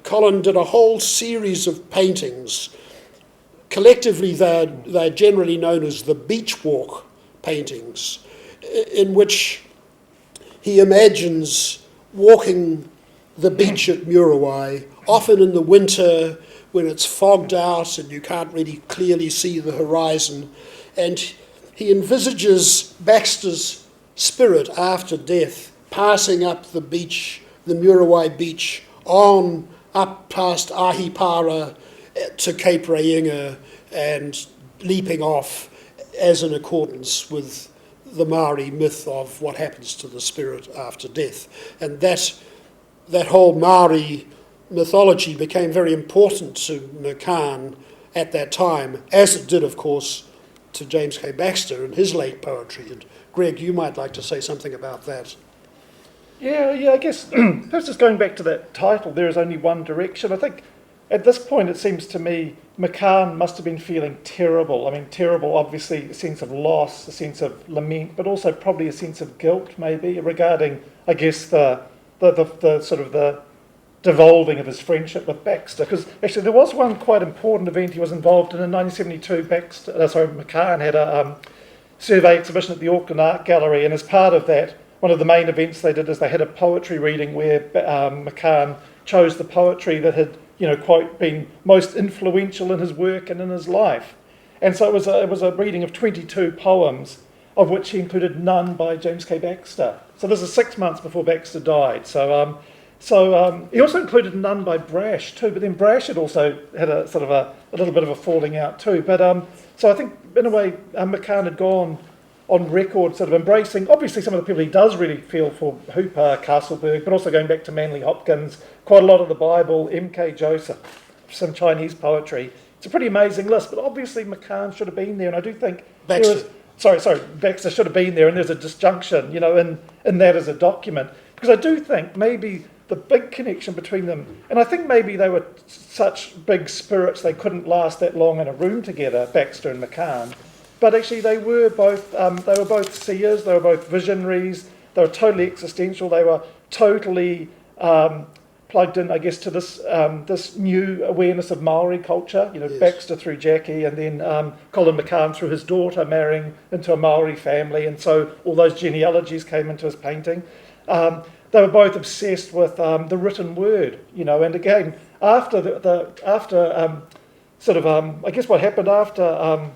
Colin did a whole series of paintings. Collectively, they're generally known as the beach walk paintings, in which he imagines walking the beach at Muriwai, often in the winter when it's fogged out and you can't really clearly see the horizon. And he envisages Baxter's spirit after death passing up the beach, the Muriwai beach, on up past Ahipara to Cape Reinga and leaping off, as in accordance with the Maori myth of what happens to the spirit after death. And that whole Maori mythology became very important to McCahon at that time, as it did, of course, to James K. Baxter in his late poetry. And Greg, you might like to say something about that. Yeah, I guess perhaps just going back to that title, There Is Only One Direction. I think at this point it seems to me McCahon must have been feeling terrible. I mean, terrible, obviously, a sense of loss, a sense of lament, but also probably a sense of guilt, maybe, regarding, I guess, the sort of the devolving of his friendship with Baxter. Because actually there was one quite important event he was involved in 1972. McCahon had a survey exhibition at the Auckland Art Gallery, and as part of that, one of the main events they did is they had a poetry reading where McCahon chose the poetry that had, quote, been most influential in his work and in his life. And so it was a reading of 22 poems, of which he included none by James K. Baxter. So this is 6 months before Baxter died. So he also included none by Brash too, but then Brash had also had a sort of a little bit of a falling out too. But so I think in a way McCahon had gone on record sort of embracing, obviously some of the people he does really feel for, Hooper, Castleberg, but also going back to Manly Hopkins, quite a lot of the Bible, M.K. Joseph, some Chinese poetry. It's a pretty amazing list, but obviously McCahon should have been there, and I do think Baxter. Baxter should have been there, and there's a disjunction, in that as a document, because I do think maybe the big connection between them, and I think maybe they were such big spirits they couldn't last that long in a room together, Baxter and McCahon. But actually, they were both seers, they were both visionaries, they were totally existential, they were totally plugged in, I guess, to this new awareness of Maori culture. Yes. Baxter through Jackie, and then Colin McCahon through his daughter marrying into a Maori family, and so all those genealogies came into his painting. They were both obsessed with the written word, and again, after I guess what happened after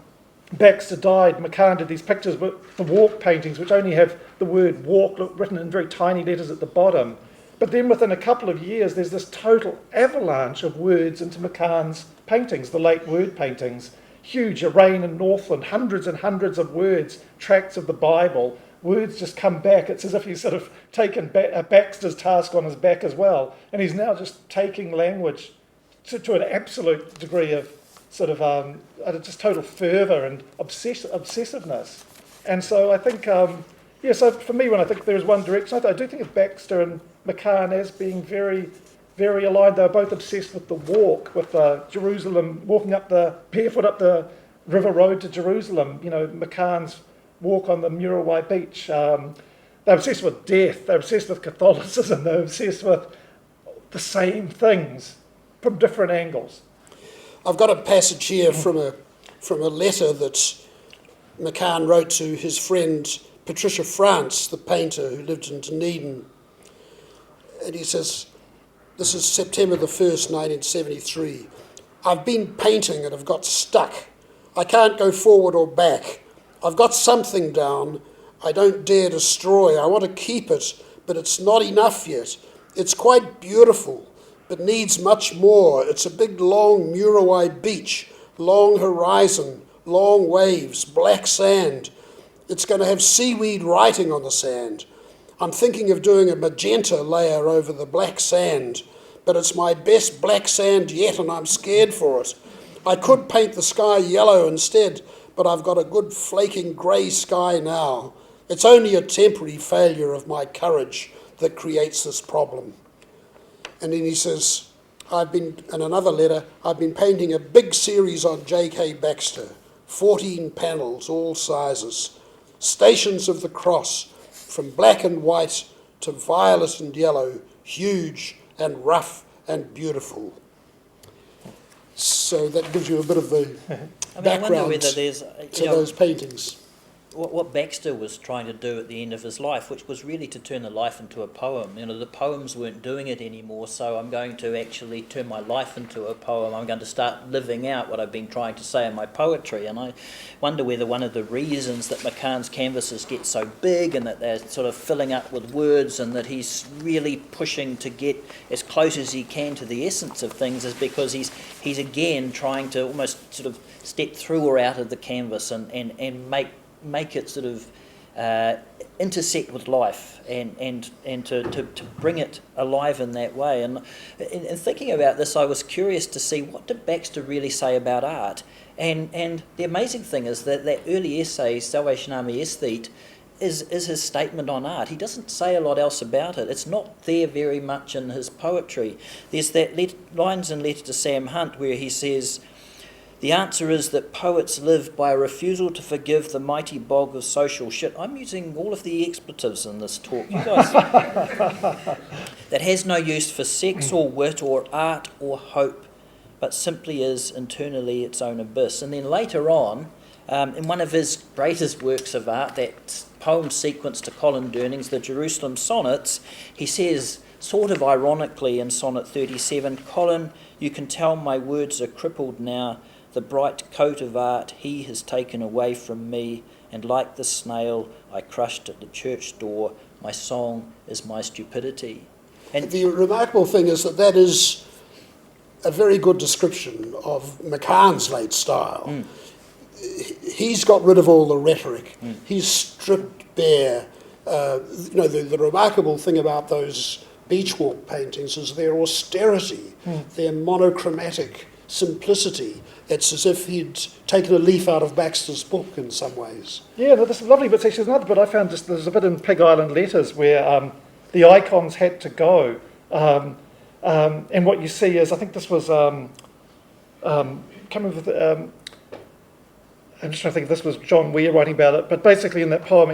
Baxter died, McCahon did these pictures with the walk paintings, which only have the word walk written in very tiny letters at the bottom. But then within a couple of years, there's this total avalanche of words into McCahon's paintings, the late word paintings. Huge, a rain in Northland, hundreds and hundreds of words, tracts of the Bible. Words just come back. It's as if he's sort of taken Baxter's task on his back as well. And he's now just taking language to an absolute degree of sort of just total fervour and obsessiveness. And so I think, so for me, when I think there is one direction, I do think of Baxter and McCahon as being very, very aligned. They were both obsessed with the walk, with Jerusalem, walking barefoot up the river road to Jerusalem. McCahon's walk on the Muriwai beach. They're obsessed with death. They're obsessed with Catholicism. They're obsessed with the same things from different angles. I've got a passage here from a letter that McCahon wrote to his friend Patricia France, the painter who lived in Dunedin. And he says, this is September the 1st, 1973. I've been painting and have got stuck. I can't go forward or back. I've got something down. I don't dare destroy. I want to keep it, but it's not enough yet. It's quite beautiful, but needs much more. It's a big, long Muriwai beach, long horizon, long waves, black sand. It's going to have seaweed writing on the sand. I'm thinking of doing a magenta layer over the black sand, but it's my best black sand yet and I'm scared for it. I could paint the sky yellow instead, but I've got a good flaking grey sky now. It's only a temporary failure of my courage that creates this problem. And then he says, in another letter, I've been painting a big series on J.K. Baxter, 14 panels, all sizes, Stations of the Cross, from black and white to violet and yellow, huge and rough and beautiful. So that gives you a bit of the background I wonder whether there's, to those paintings. What Baxter was trying to do at the end of his life, which was really to turn the life into a poem. The poems weren't doing it anymore, so I'm going to actually turn my life into a poem. I'm going to start living out what I've been trying to say in my poetry. And I wonder whether one of the reasons that McCahon's canvases get so big and that they're sort of filling up with words and that he's really pushing to get as close as he can to the essence of things is because he's again trying to almost sort of step through or out of the canvas and make it sort of intersect with life and to bring it alive in that way. And in thinking about this, I was curious to see what did Baxter really say about art. And the amazing thing is that early essay, Salvation Army Aesthete, is his statement on art. He doesn't say a lot else about it. It's not there very much in his poetry. There's that lines in Letter to Sam Hunt where he says, "The answer is that poets live by a refusal to forgive the mighty bog of social shit." I'm using all of the expletives in this talk. You guys. "That has no use for sex or wit or art or hope, but simply is internally its own abyss." And then later on, in one of his greatest works of art, that poem sequence to Colin Durning's The Jerusalem Sonnets, he says, sort of ironically in Sonnet 37, "Colin, you can tell my words are crippled now. The bright coat of art he has taken away from me, and like the snail I crushed at the church door, my song is my stupidity." And the remarkable thing is that is a very good description of McCahon's late style. He's got rid of all the rhetoric. He's stripped bare. The remarkable thing about those beach walk paintings is their austerity, their monochromatic simplicity. It's as if he'd taken a leaf out of Baxter's book in some ways. Yeah, this is lovely bit. There's another bit I found, there's a bit in Pig Island Letters where the icons had to go. And what you see is, I think this was, I'm just trying to think if this was John Weir writing about it, but basically in that poem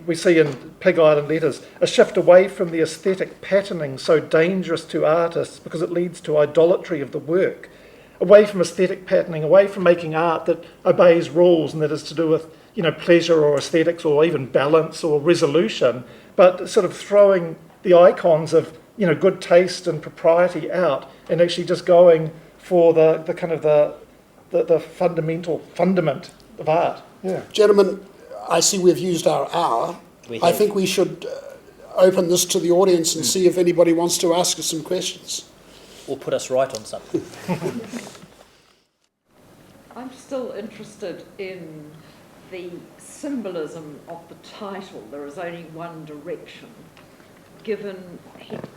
we see in Pig Island Letters a shift away from the aesthetic patterning so dangerous to artists because it leads to idolatry of the work. Away from aesthetic patterning, away from making art that obeys rules and that is to do with pleasure or aesthetics or even balance or resolution, but sort of throwing the icons of good taste and propriety out and actually just going for the kind of the fundament of art. Yeah. Gentlemen, I see we've used our hour. I think we should open this to the audience and see if anybody wants to ask us some questions. Or put us right on something. I'm still interested in the symbolism of the title, "There is Only One Direction," given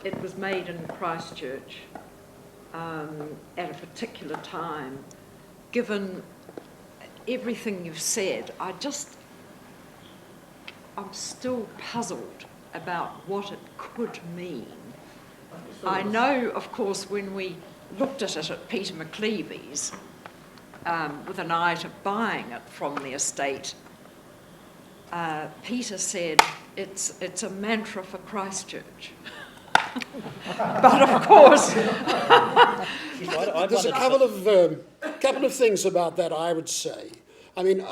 it was made in Christchurch at a particular time given everything you've said, I'm still puzzled about what it could mean. I know, of course, when we looked at it at Peter McCleavy's, with an eye to buying it from the estate, Peter said it's a mantra for Christchurch. But of course, There's a couple of things about that I would say. I mean,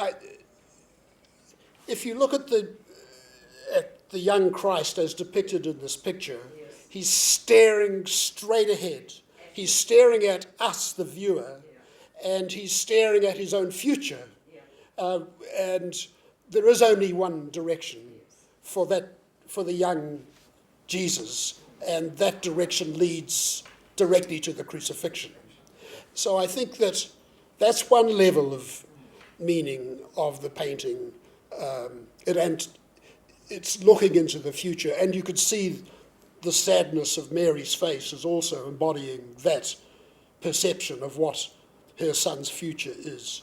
if you look at the young Christ as depicted in this picture, he's staring straight ahead. He's staring at us, the viewer, and he's staring at his own future. And there is only one direction for the young Jesus, and that direction leads directly to the crucifixion. So I think that's one level of meaning of the painting, and it's looking into the future, and you could see the sadness of Mary's face is also embodying that perception of what her son's future is.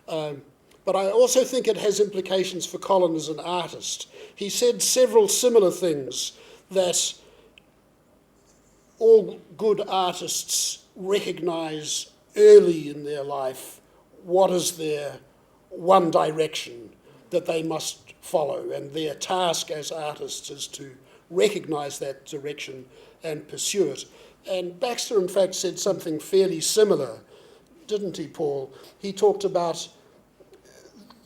But I also think it has implications for Colin as an artist. He said several similar things that all good artists recognise early in their life what is their one direction that they must follow, and their task as artists is to recognise that direction and pursue it. And Baxter, in fact, said something fairly similar, didn't he, Paul? He talked about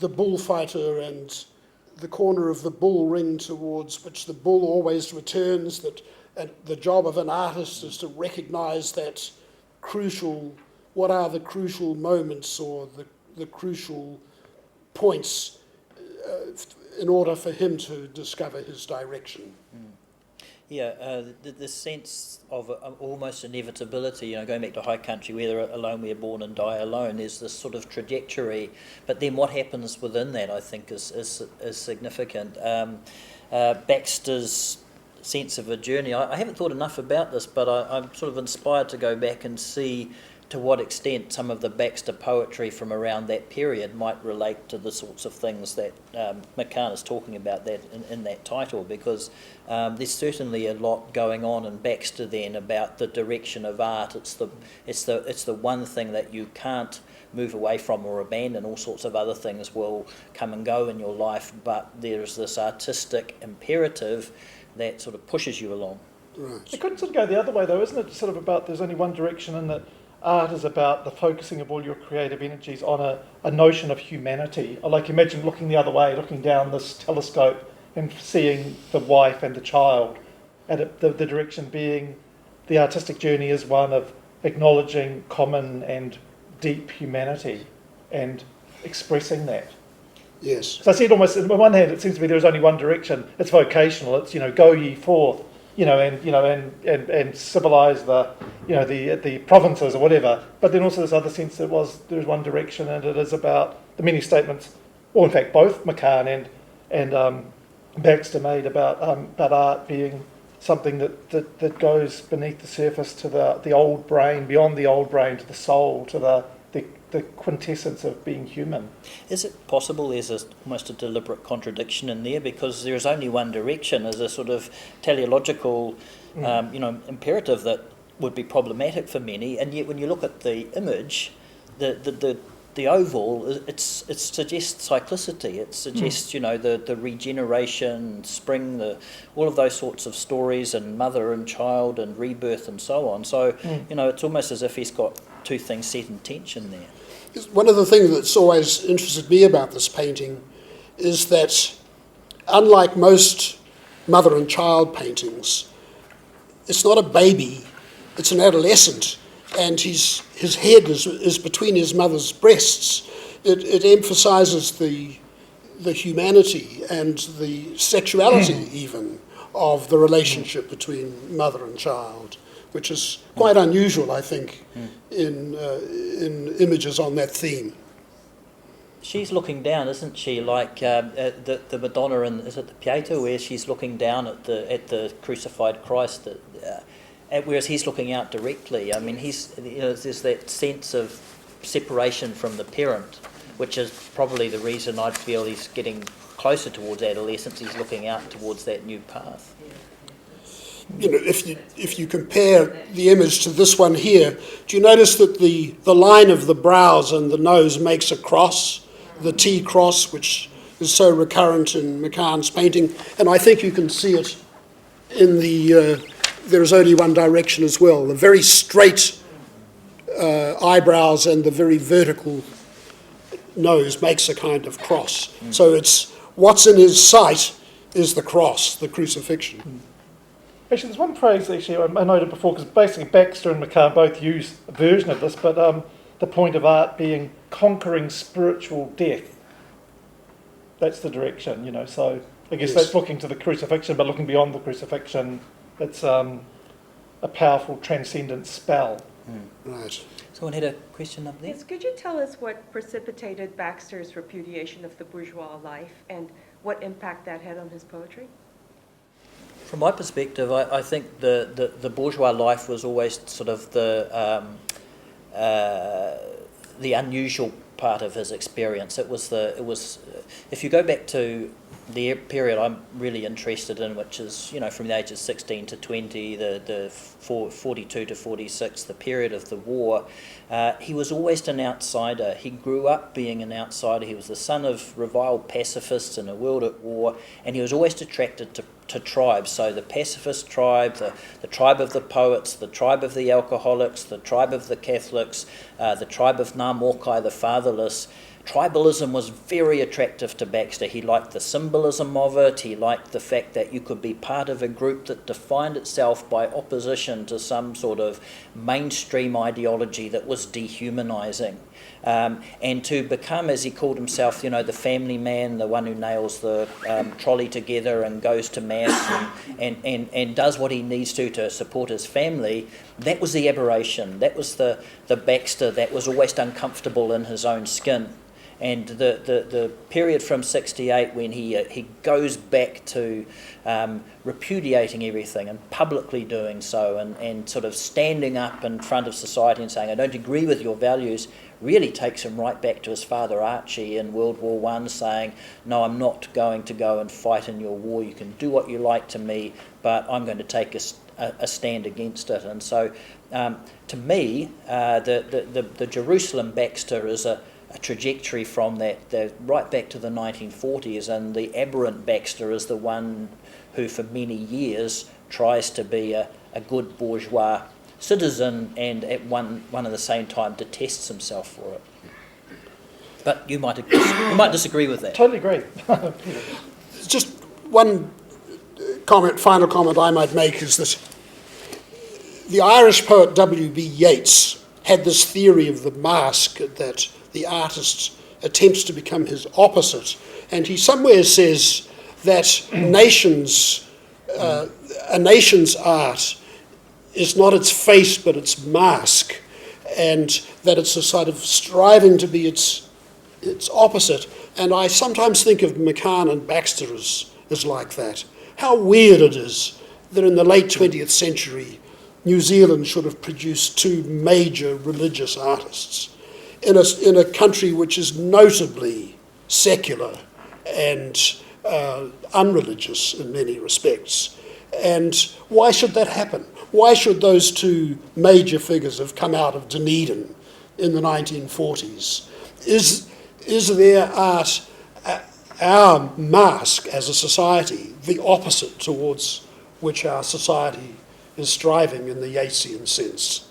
the bullfighter and the corner of the bull ring towards which the bull always returns, that the job of an artist is to recognise that what are the crucial moments or the crucial points in order for him to discover his direction. Yeah, the sense of almost inevitability, going back to High Country, whether alone we are born and die alone, is this sort of trajectory. But then what happens within that, I think, is significant. Baxter's sense of a journey, I haven't thought enough about this, but I'm sort of inspired to go back and see to what extent some of the Baxter poetry from around that period might relate to the sorts of things that McCahon is talking about that in that title, because there's certainly a lot going on in Baxter then about the direction of art. It's the one thing that you can't move away from or abandon. All sorts of other things will come and go in your life, but there's this artistic imperative that sort of pushes you along. Right. It couldn't sort of go the other way, though, isn't it? Sort of about there's only one direction, and that art is about the focusing of all your creative energies on a notion of humanity. Like, imagine looking the other way, looking down this telescope and seeing the wife and the child, and the direction being the artistic journey is one of acknowledging common and deep humanity and expressing that. Yes. So I see it almost, on one hand, it seems to me there's only one direction. It's vocational. It's, go ye forth, and civilise the provinces or whatever. But then also this other sense that there's one direction, and it is about the many statements, or in fact both McCahon and Baxter made about art being something that goes beneath the surface to the old brain, beyond the old brain, to the soul, to the quintessence of being human. Is it possible there's almost a deliberate contradiction in there, because there is only one direction as a sort of teleological imperative that would be problematic for many, and yet when you look at the image, the oval, it suggests cyclicity. It suggests the regeneration, spring, all of those sorts of stories, and mother and child and rebirth and so on. So it's almost as if he's got two things set in tension there. One of the things that's always interested me about this painting is that, unlike most mother and child paintings, it's not a baby, it's an adolescent, and his head is between his mother's breasts. It emphasises the humanity and the sexuality even of the relationship between mother and child, which is quite unusual, I think, in images on that theme. She's looking down, isn't she? Like the Madonna in, is it the Pieta, where she's looking down at the crucified Christ, whereas he's looking out directly. I mean, there's that sense of separation from the parent, which is probably the reason I feel he's getting closer towards adolescence. He's looking out towards that new path. You know, if you compare the image to this one here, do you notice that the line of the brows and the nose makes a cross, the T cross, which is so recurrent in McCahon's painting, and I think you can see it in the There's Only One Direction as well, the very straight eyebrows and the very vertical nose makes a kind of cross. So it's what's in his sight is the cross, the crucifixion. Actually, there's one phrase actually I noted before, because basically Baxter and McCahon both use a version of this, but the point of art being conquering spiritual death. That's the direction, you know. So I guess that's looking to the crucifixion, but looking beyond the crucifixion, it's a powerful transcendent spell. Right. Someone had a question up there? Yes, could you tell us what precipitated Baxter's repudiation of the bourgeois life and what impact that had on his poetry? From my perspective, I think the bourgeois life was always sort of the unusual part of his experience. It was if you go back to the period I'm really interested in, which is, you know, from the ages 16 to 20, the 42 to 46, the period of the war, he was always an outsider. He grew up being an outsider. He was the son of reviled pacifists in a world at war, and he was always attracted to tribes. So the pacifist tribe, the tribe of the poets, the tribe of the alcoholics, the tribe of the Catholics, the tribe of Ngā Mokai, the fatherless. Tribalism was very attractive to Baxter. He liked the symbolism of it. He liked the fact that you could be part of a group that defined itself by opposition to some sort of mainstream ideology that was dehumanising. And to become, as he called himself, you know, the family man, the one who nails the trolley together and goes to mass and does what he needs to support his family, that was the aberration. That was the Baxter that was always uncomfortable in his own skin. And the period from 68 when he goes back to repudiating everything and publicly doing so and sort of standing up in front of society and saying, I don't agree with your values, really takes him right back to his father Archie in World War I, saying, no, I'm not going to go and fight in your war. You can do what you like to me, but I'm going to take a stand against it. And so to me, the Jerusalem Baxter is a trajectory from that right back to the 1940s, and the aberrant Baxter is the one who for many years tries to be a good bourgeois citizen and at one at the same time detests himself for it. But you might disagree with that. Totally agree. Just one final comment I might make is that the Irish poet W.B. Yeats had this theory of the mask, that the artist attempts to become his opposite, and he somewhere says that a nation's art is not its face but its mask, and that it's a sort of striving to be its opposite. And I sometimes think of McCahon and Baxter as like that. How weird it is that in the late 20th century New Zealand should have produced two major religious artists in a country which is notably secular and unreligious in many respects. And why should that happen? Why should those two major figures have come out of Dunedin in the 1940s? Is their art, our mask as a society, the opposite towards which our society is striving in the Yeatsian sense?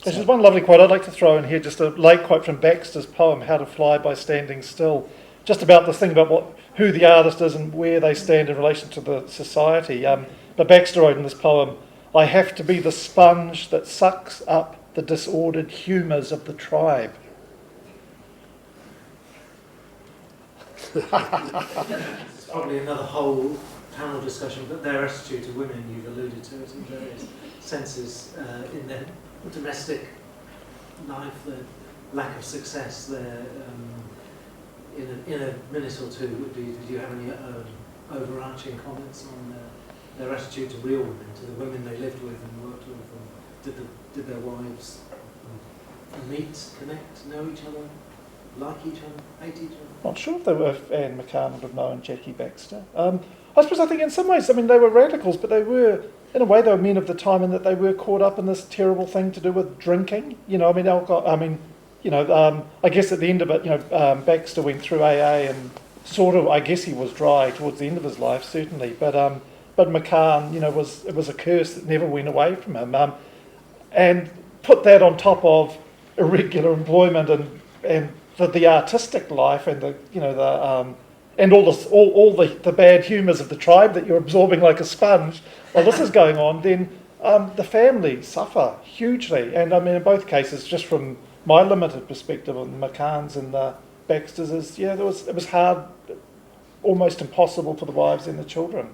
There's just one lovely quote I'd like to throw in here, just a late quote from Baxter's poem, How to Fly by Standing Still, just about this thing about who the artist is and where they stand in relation to the society. But Baxter wrote in this poem, I have to be the sponge that sucks up the disordered humours of the tribe. It's probably another whole panel discussion, but their attitude to women, you've alluded to it in various senses, in their domestic life, the lack of success there. In a minute or two, do you have any overarching comments on their attitude to real women, to the women they lived with and worked with, did their wives meet, connect, know each other, like each other, hate each other? Not sure if they were, if Anne McCahon would have known Jackie Baxter. I think in some ways, I mean, they were radicals, but they were, in a way, they were men of the time in that they were caught up in this terrible thing to do with drinking. You know, I mean, alcohol, I mean, you know, I guess at the end of it, you know, Baxter went through AA and sort of, I guess he was dry towards the end of his life, certainly. But McCahon, you know, it was a curse that never went away from him. And put that on top of irregular employment and the artistic life and the, you know, the and all the bad humours of the tribe that you're absorbing like a sponge while this is going on, then the family suffer hugely. And I mean, in both cases, just from my limited perspective on the McCahons and the Baxters, it was hard, almost impossible for the wives and the children.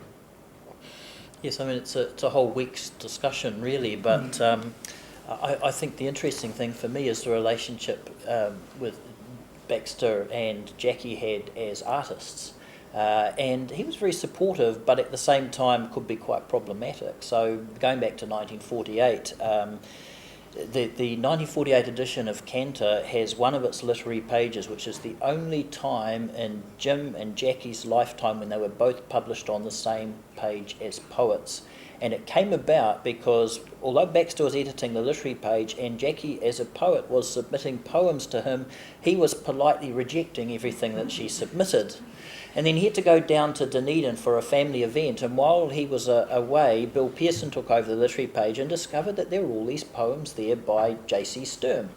Yes, I mean, it's a whole week's discussion, really, but I think the interesting thing for me is the relationship with Baxter and Jackie had as artists. And he was very supportive, but at the same time could be quite problematic. So going back to 1948, the 1948 edition of Cantor has one of its literary pages, which is the only time in Jim and Jackie's lifetime when they were both published on the same page as poets. And it came about because although Baxter was editing the literary page and Jackie as a poet was submitting poems to him, he was politely rejecting everything that she submitted. And then he had to go down to Dunedin for a family event, and while he was away, Bill Pearson took over the literary page and discovered that there were all these poems there by J.C. Sturm.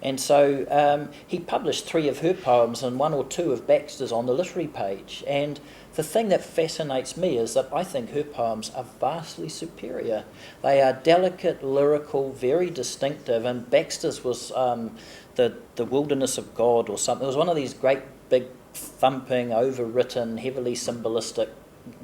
And so he published 3 of her poems and 1 or 2 of Baxter's on the literary page. And the thing that fascinates me is that I think her poems are vastly superior. They are delicate, lyrical, very distinctive, and Baxter's was the Wilderness of God or something. It was one of these great, big, thumping, overwritten, heavily symbolistic,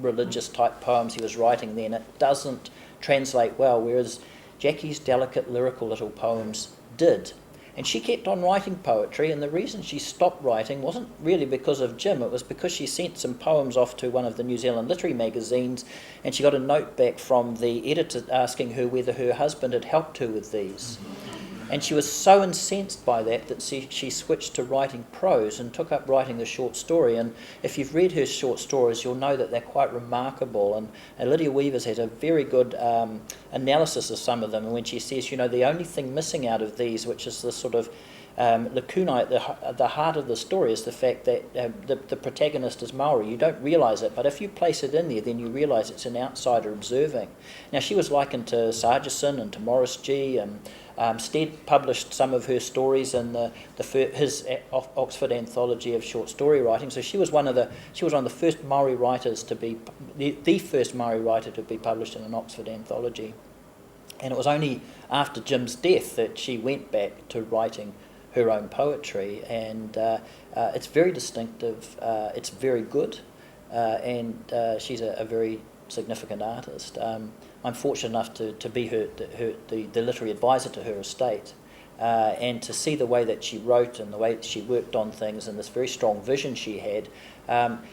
religious type poems he was writing then. It doesn't translate well, whereas Jackie's delicate, lyrical little poems did. And she kept on writing poetry, and the reason she stopped writing wasn't really because of Jim, it was because she sent some poems off to one of the New Zealand literary magazines, and she got a note back from the editor asking her whether her husband had helped her with these. And she was so incensed by that she switched to writing prose and took up writing the short story. And if you've read her short stories, you'll know that they're quite remarkable. And Lydia Weaver's had a very good analysis of some of them. And when she says, you know, the only thing missing out of these, which is the sort of lacunae at the heart of the story, is the fact that the protagonist is Maori. You don't realise it, but if you place it in there, then you realise it's an outsider observing. Now, she was likened to Sargison and to Morris G. Stead published some of her stories in his Oxford anthology of short story writing. So she was one of the first Maori writers to be the first Maori writer to be published in an Oxford anthology. And it was only after Jim's death that she went back to writing her own poetry, and it's very distinctive. It's very good, and she's a very significant artist. I'm fortunate enough to be the literary advisor to her estate, and to see the way that she wrote and the way that she worked on things and this very strong vision she had.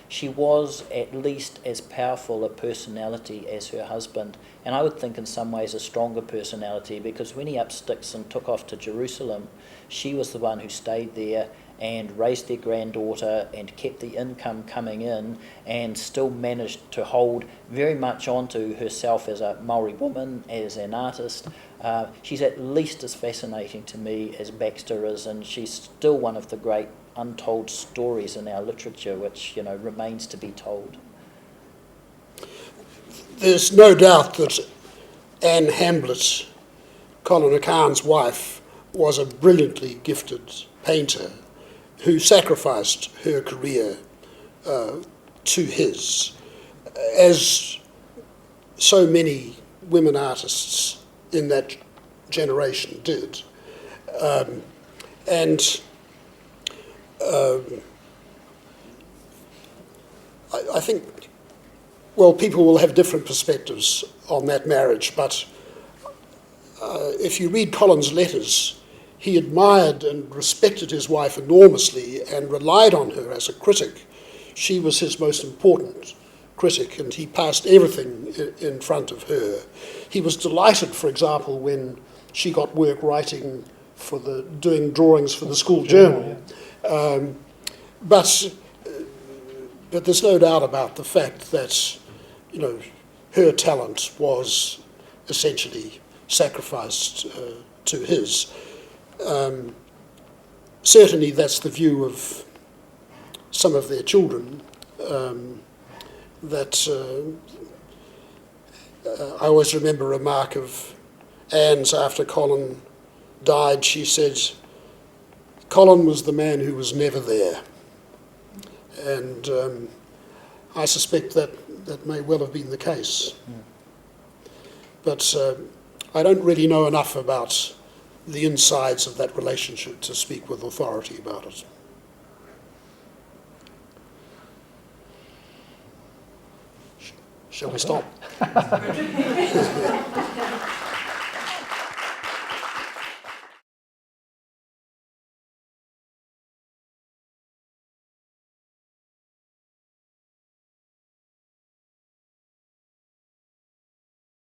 She was at least as powerful a personality as her husband, and I would think in some ways a stronger personality, because when he up sticks and took off to Jerusalem, she was the one who stayed there and raised their granddaughter and kept the income coming in, and still managed to hold very much onto herself as a Maori woman, as an artist. She's at least as fascinating to me as Baxter is, and she's still one of the great untold stories in our literature, which, you know, remains to be told. There's no doubt that Anne Hamblett, Colin McCahon's wife, was a brilliantly gifted painter who sacrificed her career to his, as so many women artists in that generation did. I think, well, people will have different perspectives on that marriage, but if you read Colin's letters, he admired and respected his wife enormously and relied on her as a critic. She was his most important critic, and he passed everything in front of her. He was delighted, for example, when she got work writing for doing drawings for the school journal. But there's no doubt about the fact that, you know, her talent was essentially sacrificed to his. Certainly that's the view of some of their children. I always remember a remark of Anne's after Colin died. She said, Colin was the man who was never there. And I suspect that may well have been the case. But I don't really know enough about the insides of that relationship to speak with authority about it. Shall we stop?